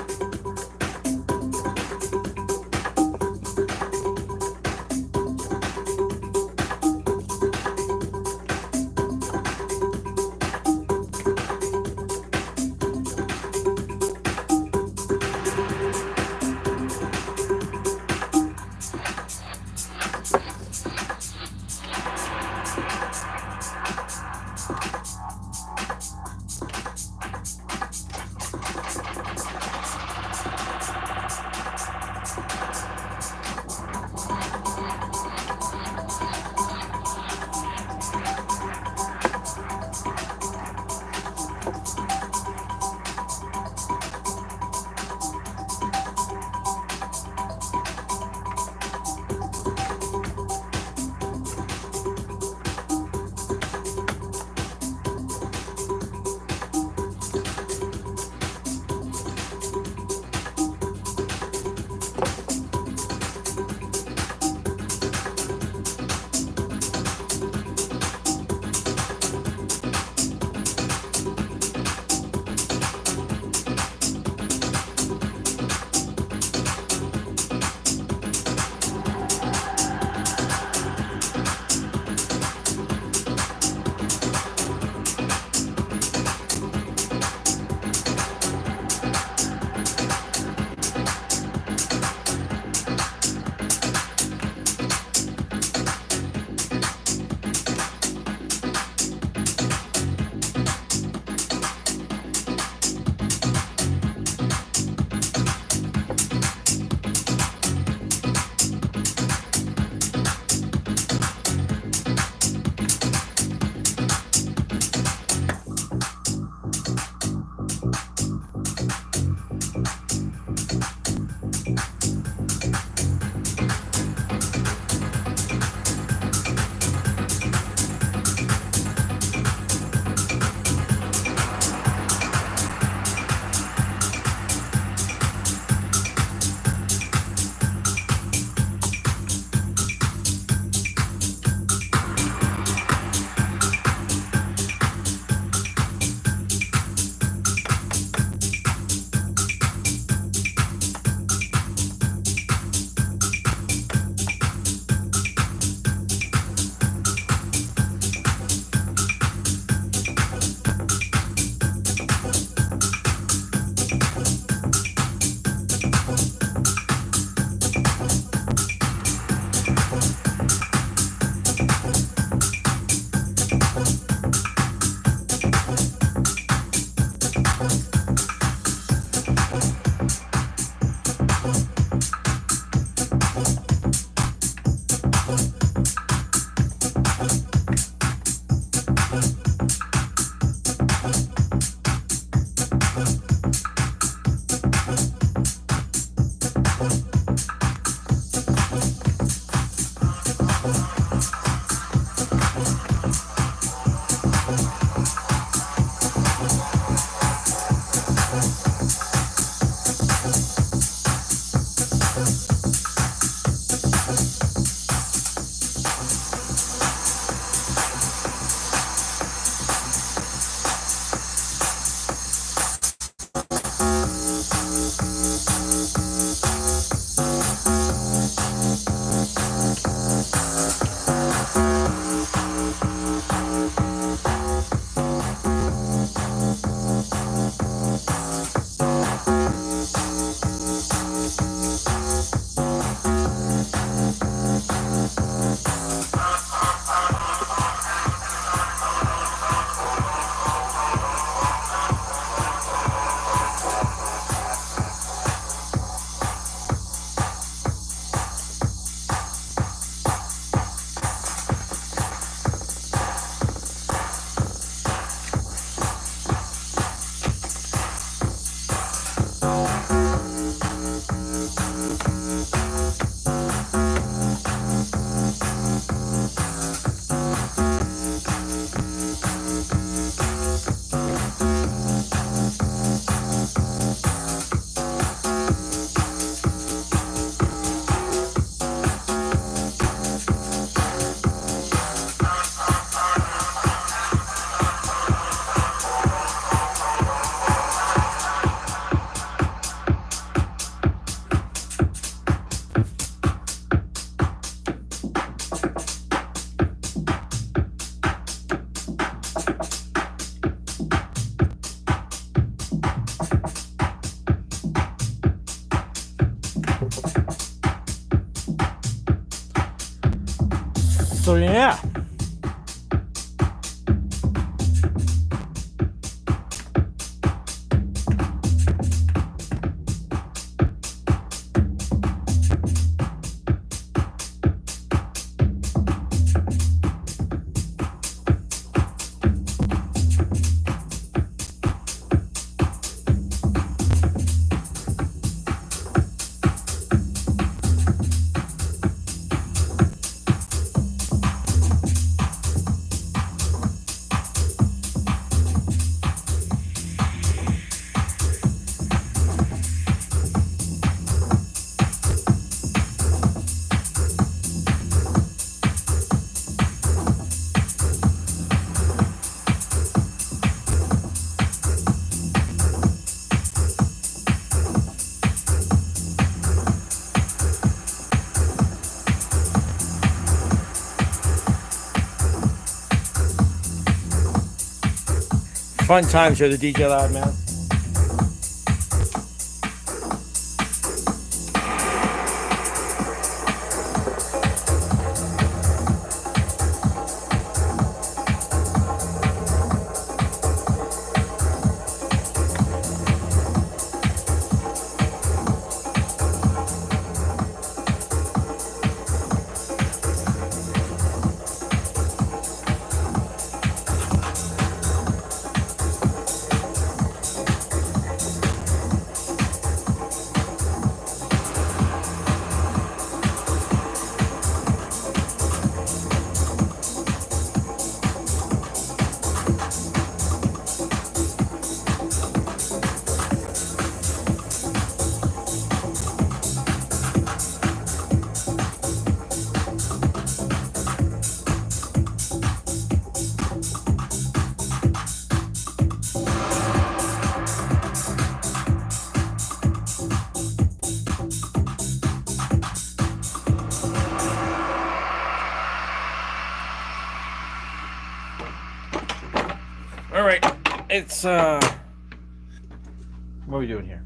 So yeah. Fun times here, the DJ Loud Man. All right, it's what are we doing here?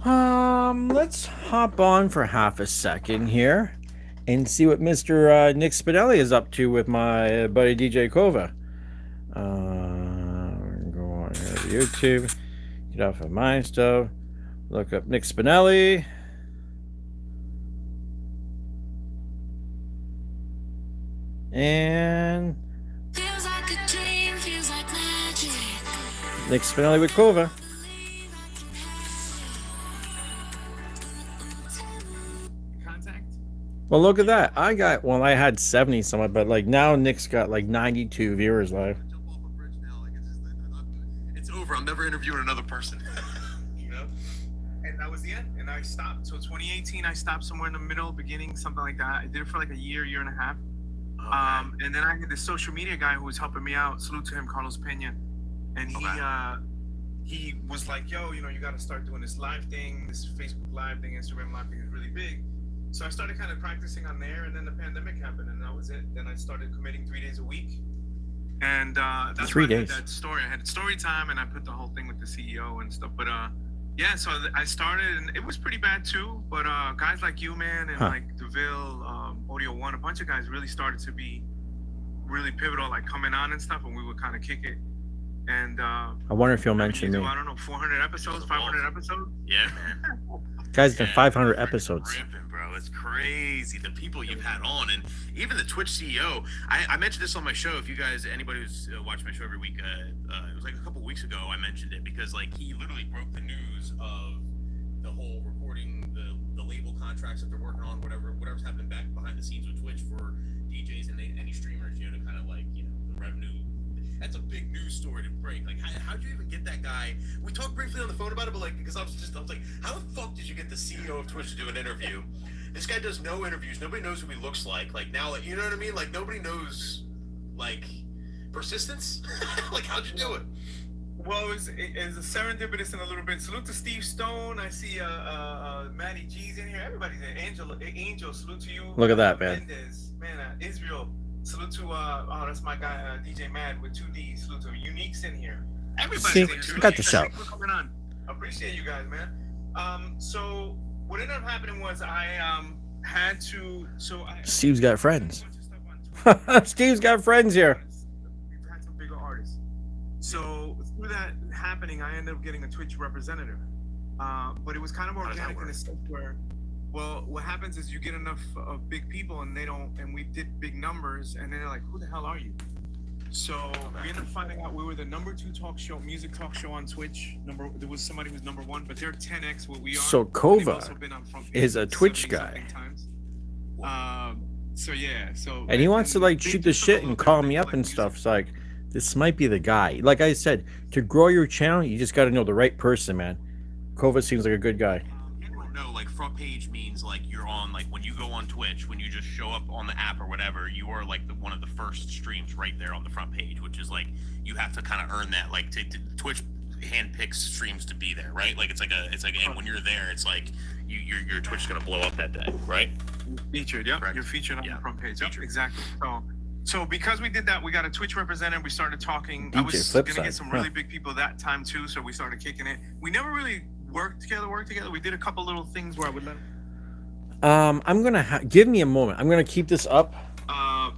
Let's hop on for half a second here and see what Mr. Nick Spinelli is up to with my buddy DJ Kova. Go on here to YouTube, get off of my stuff, look up Nick Spinelli. And Nick Spinelli with Kova. Contact? Well, look at that. I had 70 somewhat, but like now Nick's got like 92 viewers live. Jump off a bridge now, like it's over. I'm never interviewing another person. You know? And that was the end. And I stopped. So 2018, I stopped somewhere in the middle, beginning, something like that. I did it for like a year and a half. Okay. And then I had this social media guy who was helping me out. Salute to him, Carlos Pena. And he was like, yo, you got to start doing this live thing, this Facebook live thing, Instagram live thing is really big. So I started kind of practicing on there, and then the pandemic happened, and that was it. Then I started committing 3 days a week. And that's 3 why I days. did that story. I had story time, and I put the whole thing with the CEO and stuff. But yeah, so I started, and it was pretty bad too. But guys like you, man, and like DeVille, Audio One, a bunch of guys really started to be really pivotal, like coming on and stuff, and we would kind of kick it. And I wonder if you'll mention me. I don't know, 400 episodes, 500 episodes. Yeah, man. Guys, done 500 episodes. Ripping, bro. It's crazy the people you've had on, and even the Twitch CEO. I mentioned this on my show. If you guys, anybody who's watching my show every week, it was like a couple weeks ago. I mentioned it because like he literally broke the news of the whole recording, the label contracts that they're working on, whatever's happening back behind the scenes with Twitch for DJs and any streamers, to kind of like the revenue. That's a big news story to break. Like, how'd you even get that guy? We talked briefly on the phone about it, but like, because I was like, how the fuck did you get the CEO of Twitch to do an interview? This guy does no interviews. Nobody knows who he looks like. Like now, like, you know what I mean? Like nobody knows, like, persistence. Like, how'd you do it? Well, it's a serendipitous in a little bit. Salute to Steve Stone. I see Matty G's in here. Everybody's there. Angel, salute to you. Look at that, man. Mendez, man, Israel. Salute to that's my guy DJ Mad with 2 D's. Salute to Unique's in here. Everybody's in here. Got the shout. Thanks for coming on. Appreciate you guys, man. So what ended up happening was I had to. So I. Steve's got friends. I did a bunch of stuff on Twitter. Steve's got friends here. We've had some bigger artists. So through that happening, I ended up getting a Twitch representative. But it was kind of How does that organic in work? a sense where, well, what happens is you get enough of big people and they don't, and we did big numbers, and they're like, "Who the hell are you?" So we ended up finding out we were the #2 music talk show on Twitch. There was somebody who's #1, but they're 10x what we are. So They've Kova also been on front page is a Twitch 70-something guy. times. So yeah, so And he wants to like they shoot the just took a shit little and bit call of me it, up like and music. stuff. It's like, this might be the guy. Like I said, to grow your channel, you just got to know the right person, man. Kova seems like a good guy. You don't know, like front page means like you're on, like when you go on Twitch, when you just show up on the app or whatever, you are like one of the first streams right there on the front page, which is like you have to kind of earn that. Like Twitch handpicks streams to be there, right? Like it's like and when you're there, it's like your Twitch is gonna blow up that day, right? Featured, yeah. Correct. You're featured on Yeah. the front page. Yep, Featured. exactly. So because we did that, we got a Twitch representative. We started talking. I DJ was Flipside, gonna get some really huh. big people that time too, so we started kicking it. We never really worked together. We did a couple little things where I would let. I'm gonna give me a moment. I'm gonna keep this up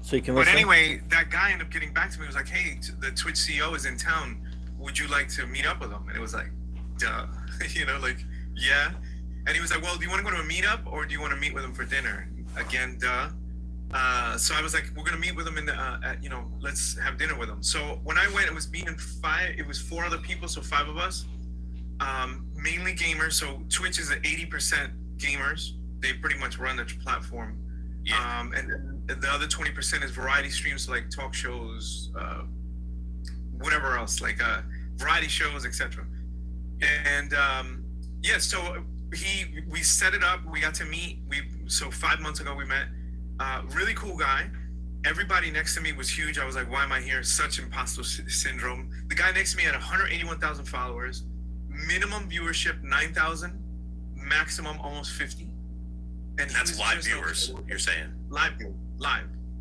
so you can But listen. anyway, that guy ended up getting back to me. He was like, "Hey, the Twitch CEO is in town. Would you like to meet up with him?" And it was like, "Duh," like, yeah. And he was like, "Well, do you want to go to a meetup or do you want to meet with him for dinner?" Again, duh. So I was like, "We're gonna meet with him in the, let's have dinner with him." So when I went, it was me and it was 4 other people, so 5 of us. Mainly gamers. So Twitch is at 80% gamers. They pretty much run the platform. Yeah. And the other 20% is variety streams, like talk shows, whatever else, like variety shows, etc. And so we set it up. We got to meet. So 5 months ago we met. Really cool guy. Everybody next to me was huge. I was like, why am I here? Such imposter syndrome. The guy next to me had 181,000 followers, minimum viewership 9,000, maximum almost 50. And he That's was live just viewers, you're saying. live.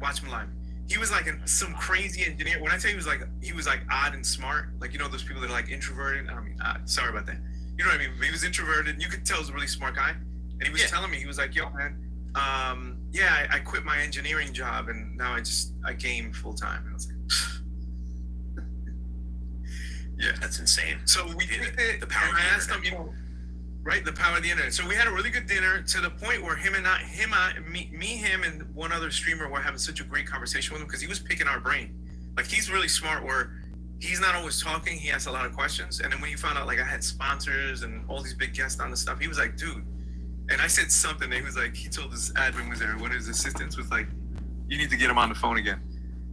Watch him live. He was like some crazy engineer. When I say he was like odd and smart, like those people that are like introverted. I mean, sorry about that. You know what I mean? But he was introverted. You could tell he was a really smart guy. And he was telling me, he was like, "Yo, man, I quit my engineering job and now I game full time." And I was like, yeah, That's insane. so we did it. The power and of I the asked him, internet. right, the power of the internet. So we had a really good dinner to the point where him, and one other streamer were having such a great conversation with him because he was picking our brain. Like he's really smart where he's not always talking. He asks a lot of questions. And then when he found out like I had sponsors and all these big guests on the stuff, he was like, dude. And I said something. And he was like, he told his admin was there. One of his assistants was like, you need to get him on the phone again.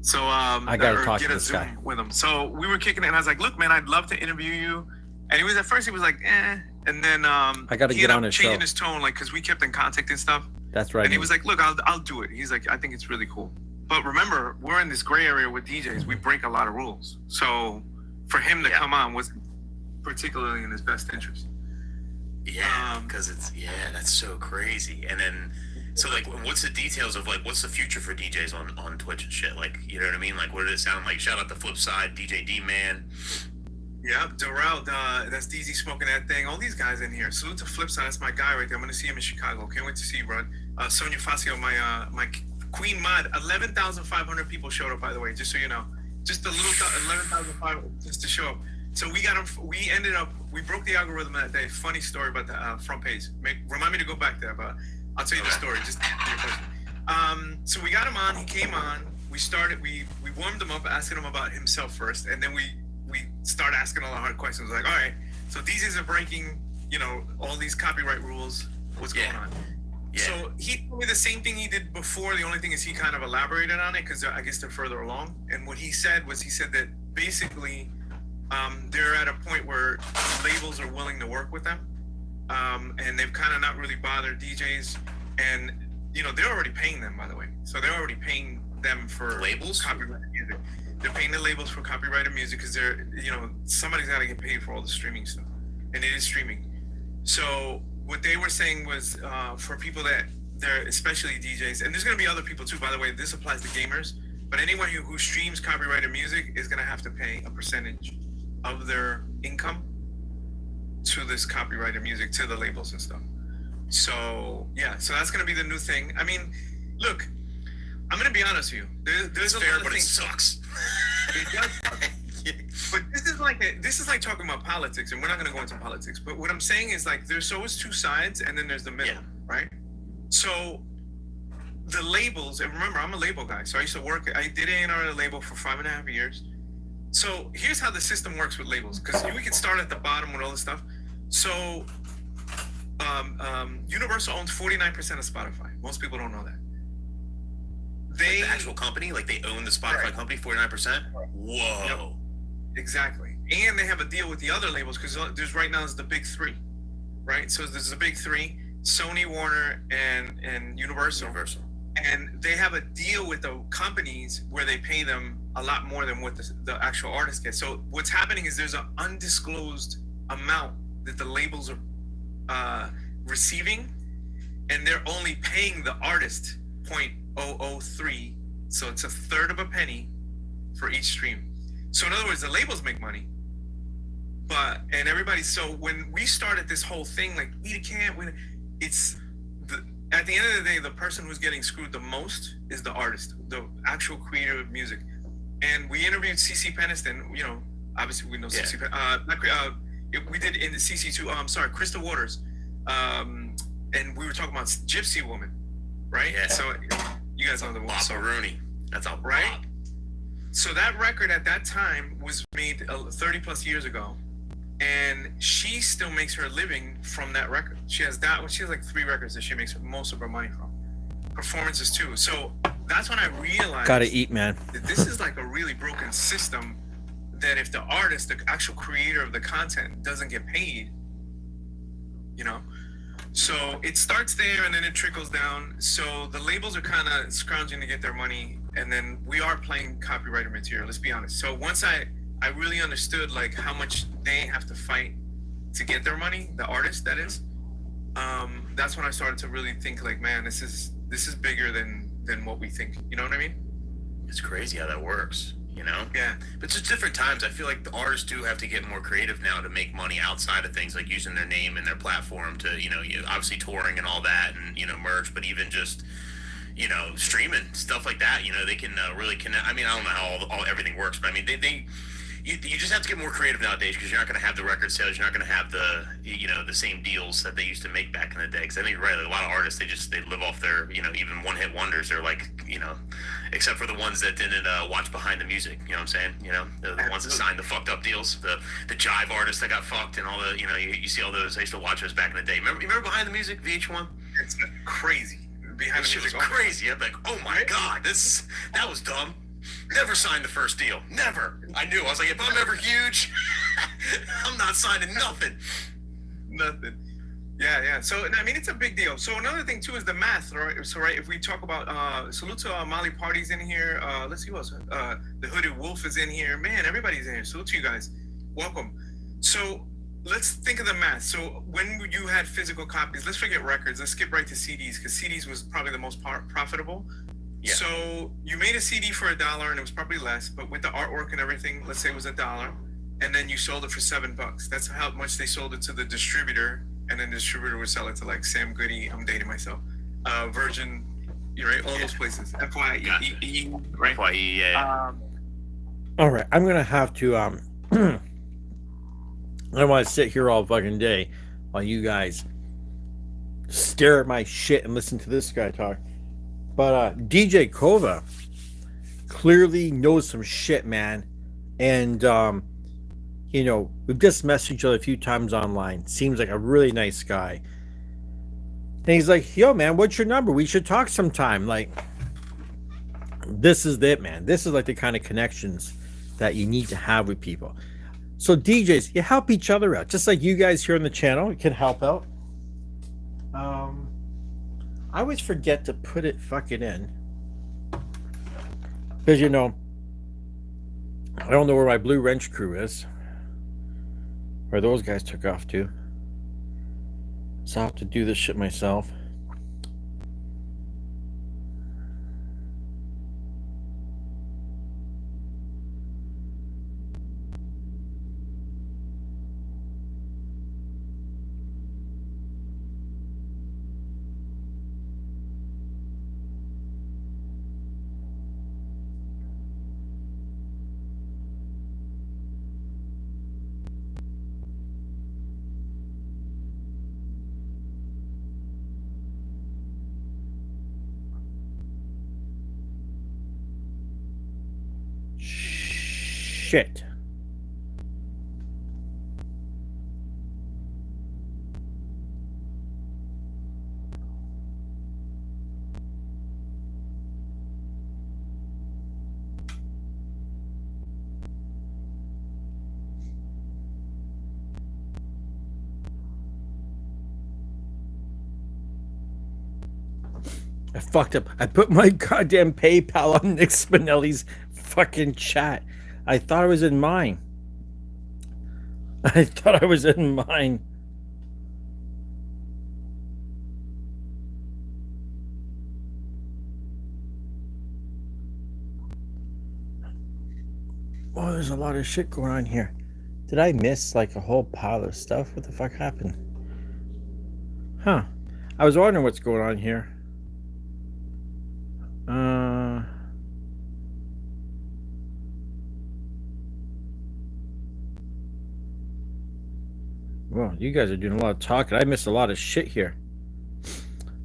So I gotta talk to get a this Zoom guy. with him. So we were kicking it, and I was like, "Look, man, I'd love to interview you." And he was at first he was like, "Eh," and then I gotta he get ended on up his changing show. his tone, like because we kept in contact and stuff. That's right. And he was like, "Look, I'll do it." He's like, "I think it's really cool." But remember, we're in this gray area with DJs. We break a lot of rules. So for him to come on was particularly in his best interest. Yeah, because that's so crazy. And then, so like, what's the details of like, what's the future for DJs on Twitch and shit? Like, you know what I mean? Like, what did it sound like? Shout out to Flipside, DJ D Man. Yeah, Darrell, that's DZ smoking that thing. All these guys in here. Salute to Flipside. That's my guy right there. I'm gonna see him in Chicago. Can't wait to see you, bro. Sonia Facio, my queen mod. 11,500 people showed up, by the way. Just so you know, just a little 11,500 just to show up. So we got him. We broke the algorithm that day. Funny story about the front page. Remind me to go back there, but I'll tell you the story. Just to answer your question. So we got him on. He came on. We warmed him up, asking him about himself first, and then we start asking all the hard questions. Like, all right, so DJs are breaking, all these copyright rules. What's going on? Yeah. So he told me the same thing he did before. The only thing is he kind of elaborated on it because I guess they're further along. And what he said that basically they're at a point where labels are willing to work with them, and they've kind of not really bothered DJs. And they're already paying them, by the way. So they're already paying them for Labels? copyrighted music. They're paying the labels for copyrighted music because they're, somebody's got to get paid for all the streaming stuff, and it is streaming. So what they were saying was for people that they're, especially DJs, and there's going to be other people too, by the way, this applies to gamers, but anyone who streams copyrighted music is going to have to pay a percentage of their income to this copyrighted music, to the labels and stuff. So yeah, so that's gonna be the new thing. I mean, look, I'm gonna be honest with you. There's a fair, lot of but it things. sucks. It does suck. But this is like talking about politics, and we're not gonna go into politics. But what I'm saying is like there's always two sides, and then there's the middle, Yeah. right? So the labels, and remember, I'm a label guy, so I used to work. I did A&R at a label for 5.5 years. So here's how the system works with labels, because we can start at the bottom with all this stuff. So Universal owns 49% of Spotify. Most people don't know that. The actual company, like they own the Spotify Right. company, 49%. Whoa. Exactly. And they have a deal with the other labels because there's right now is the big three, right? So there's the big three: Sony, Warner, and Universal. And they have a deal with the companies where they pay them a lot more than what the actual artist gets. So what's happening is there's an undisclosed amount that the labels are receiving, and they're only paying the artist 0.003. So it's a third of a penny for each stream. So in other words, the labels make money, and everybody. So when we started this whole thing, like it's at the end of the day, the person who's getting screwed the most is the artist, the actual creator of music. And we interviewed CC Peniston. You know, obviously we know CC. We did in the CC2. Krista Waters, and we were talking about Gypsy Woman, right? Yeah. So you guys know the one. Bob Rooney. That's all. Right? Bob. So that record at that time was made 30 plus years ago, and she still makes her living from that record. She has like 3 records that she makes most of her money from. Performances too. So that's when I realized Gotta eat, man. that this is like a really broken system, that if the artist, the actual creator of the content, doesn't get paid, you know. So it starts there and then it trickles down. So the labels are kind of scrounging to get their money, and then we are playing copyrighted material, let's be honest. So once I really understood like how much they have to fight to get their money, the artist that is, that's when I started to really think like, man, this is bigger than what we think. You know what I mean? It's crazy how that works, you know? Yeah. But it's just different times. I feel like the artists do have to get more creative now to make money outside of things, like using their name and their platform to, obviously touring and all that, and, merch, but even just, streaming, stuff like that, they can really connect. I mean, I don't know how everything works, but I mean, you just have to get more creative nowadays, because you're not going to have the record sales. You're not going to have the same deals that they used to make back in the day. Because I think you're right. Like, a lot of artists, they live off their even one hit wonders. They're like except for the ones that didn't watch behind the music. You know what I'm saying? The ones that signed the fucked up deals. The jive artists that got fucked and all the you see all those. I used to watch those back in the day. Remember behind the music, VH1? It's crazy. Behind the Shit was music, crazy. I'm like, oh my god, that was dumb. Never signed the first deal. Never. I knew. I was like, if I'm ever huge, I'm not signing nothing. Nothing. Yeah. So I mean, it's a big deal. So another thing too is the math, right? So if we talk about salute to Molly Party's in here. Let's see who else. The Hooded Wolf is in here. Man, everybody's in here. Salute to you guys. Welcome. So let's think of the math. So when you had physical copies, let's forget records. Let's skip right to CDs, because CDs was probably the most profitable. Yeah. So you made a CD for $1 and it was probably less, but with the artwork and everything, let's say it was $1, and then you sold it for $7. That's how much they sold it to the distributor, and then the distributor would sell it to like Sam Goody. I'm dating myself. Virgin, right? All those places. FYE, right? FYE, yeah. All right, I'm gonna have to. I don't want to sit here all fucking day while you guys stare at my shit and listen to this guy talk. But DJ Kova clearly knows some shit, man. And, we've just messaged each other a few times online. Seems like a really nice guy. And he's like, yo, man, what's your number? We should talk sometime. Like, this is it, man. This is like the kind of connections that you need to have with people. So DJs, you help each other out. Just like you guys here on the channel can help out. I always forget to put it fucking in. Because, I don't know where my Blue Wrench crew is. Where those guys took off to. So I'll have to do this shit myself. shit. I fucked up. I put my goddamn PayPal on Nick Spinelli's fucking chat. I thought I was in mine. I thought I was in mine. Oh, there's a lot of shit going on here. Did I miss like a whole pile of stuff? What the fuck happened? Huh. I was wondering what's going on here. Well, you guys are doing a lot of talking. I missed a lot of shit here.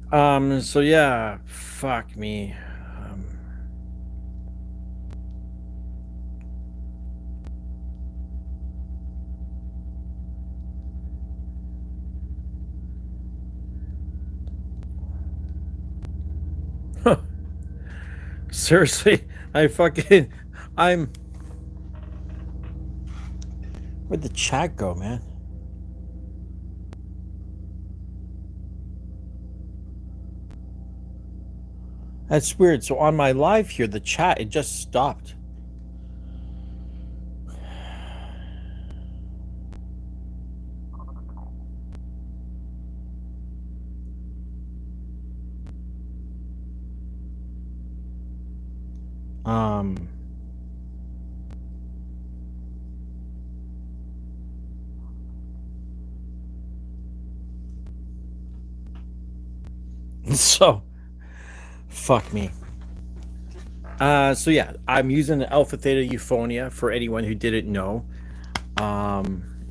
So yeah, fuck me. Seriously, I'm. Where'd the chat go, man? That's weird. So on my live here, the chat, it just stopped. So, fuck me. So yeah, I'm using the Alpha Theta Euphonia for anyone who didn't know.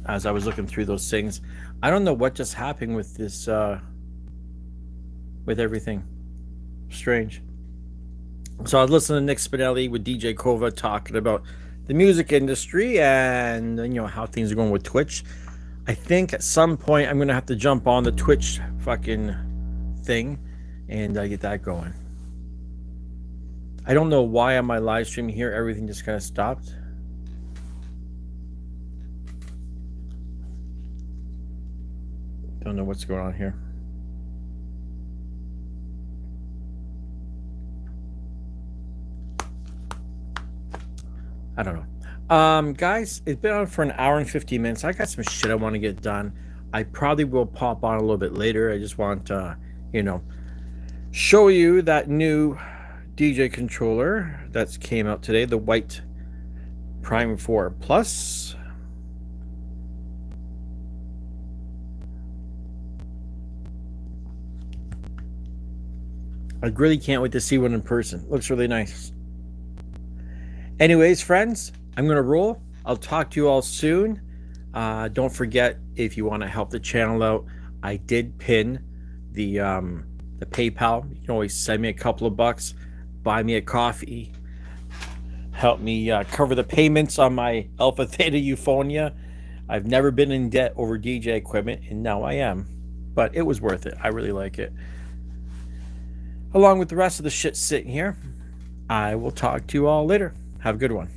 As I was looking through those things, I don't know what just happened with this, with everything. Strange. So I was listening to Nick Spinelli with DJ Kova talking about the music industry and how things are going with Twitch. I think at some point I'm gonna have to jump on the Twitch fucking thing and get that going. I don't know why on my live stream here everything just kind of stopped. Don't know what's going on here. I don't know. Guys, it's been on for an hour and 50 minutes. I got some shit I want to get done. I probably will pop on a little bit later. I just want to, show you that new DJ controller that came out today, the white Prime 4 Plus. I really can't wait to see one in person. Looks really nice. Anyways, friends, I'm going to roll. I'll talk to you all soon. Don't forget, if you want to help the channel out, I did pin the PayPal. You can always send me a couple of bucks, buy me a coffee, help me cover the payments on my Alpha Theta Euphonia. I've never been in debt over DJ equipment, and now I am. But it was worth it. I really like it. Along with the rest of the shit sitting here, I will talk to you all later. Have a good one.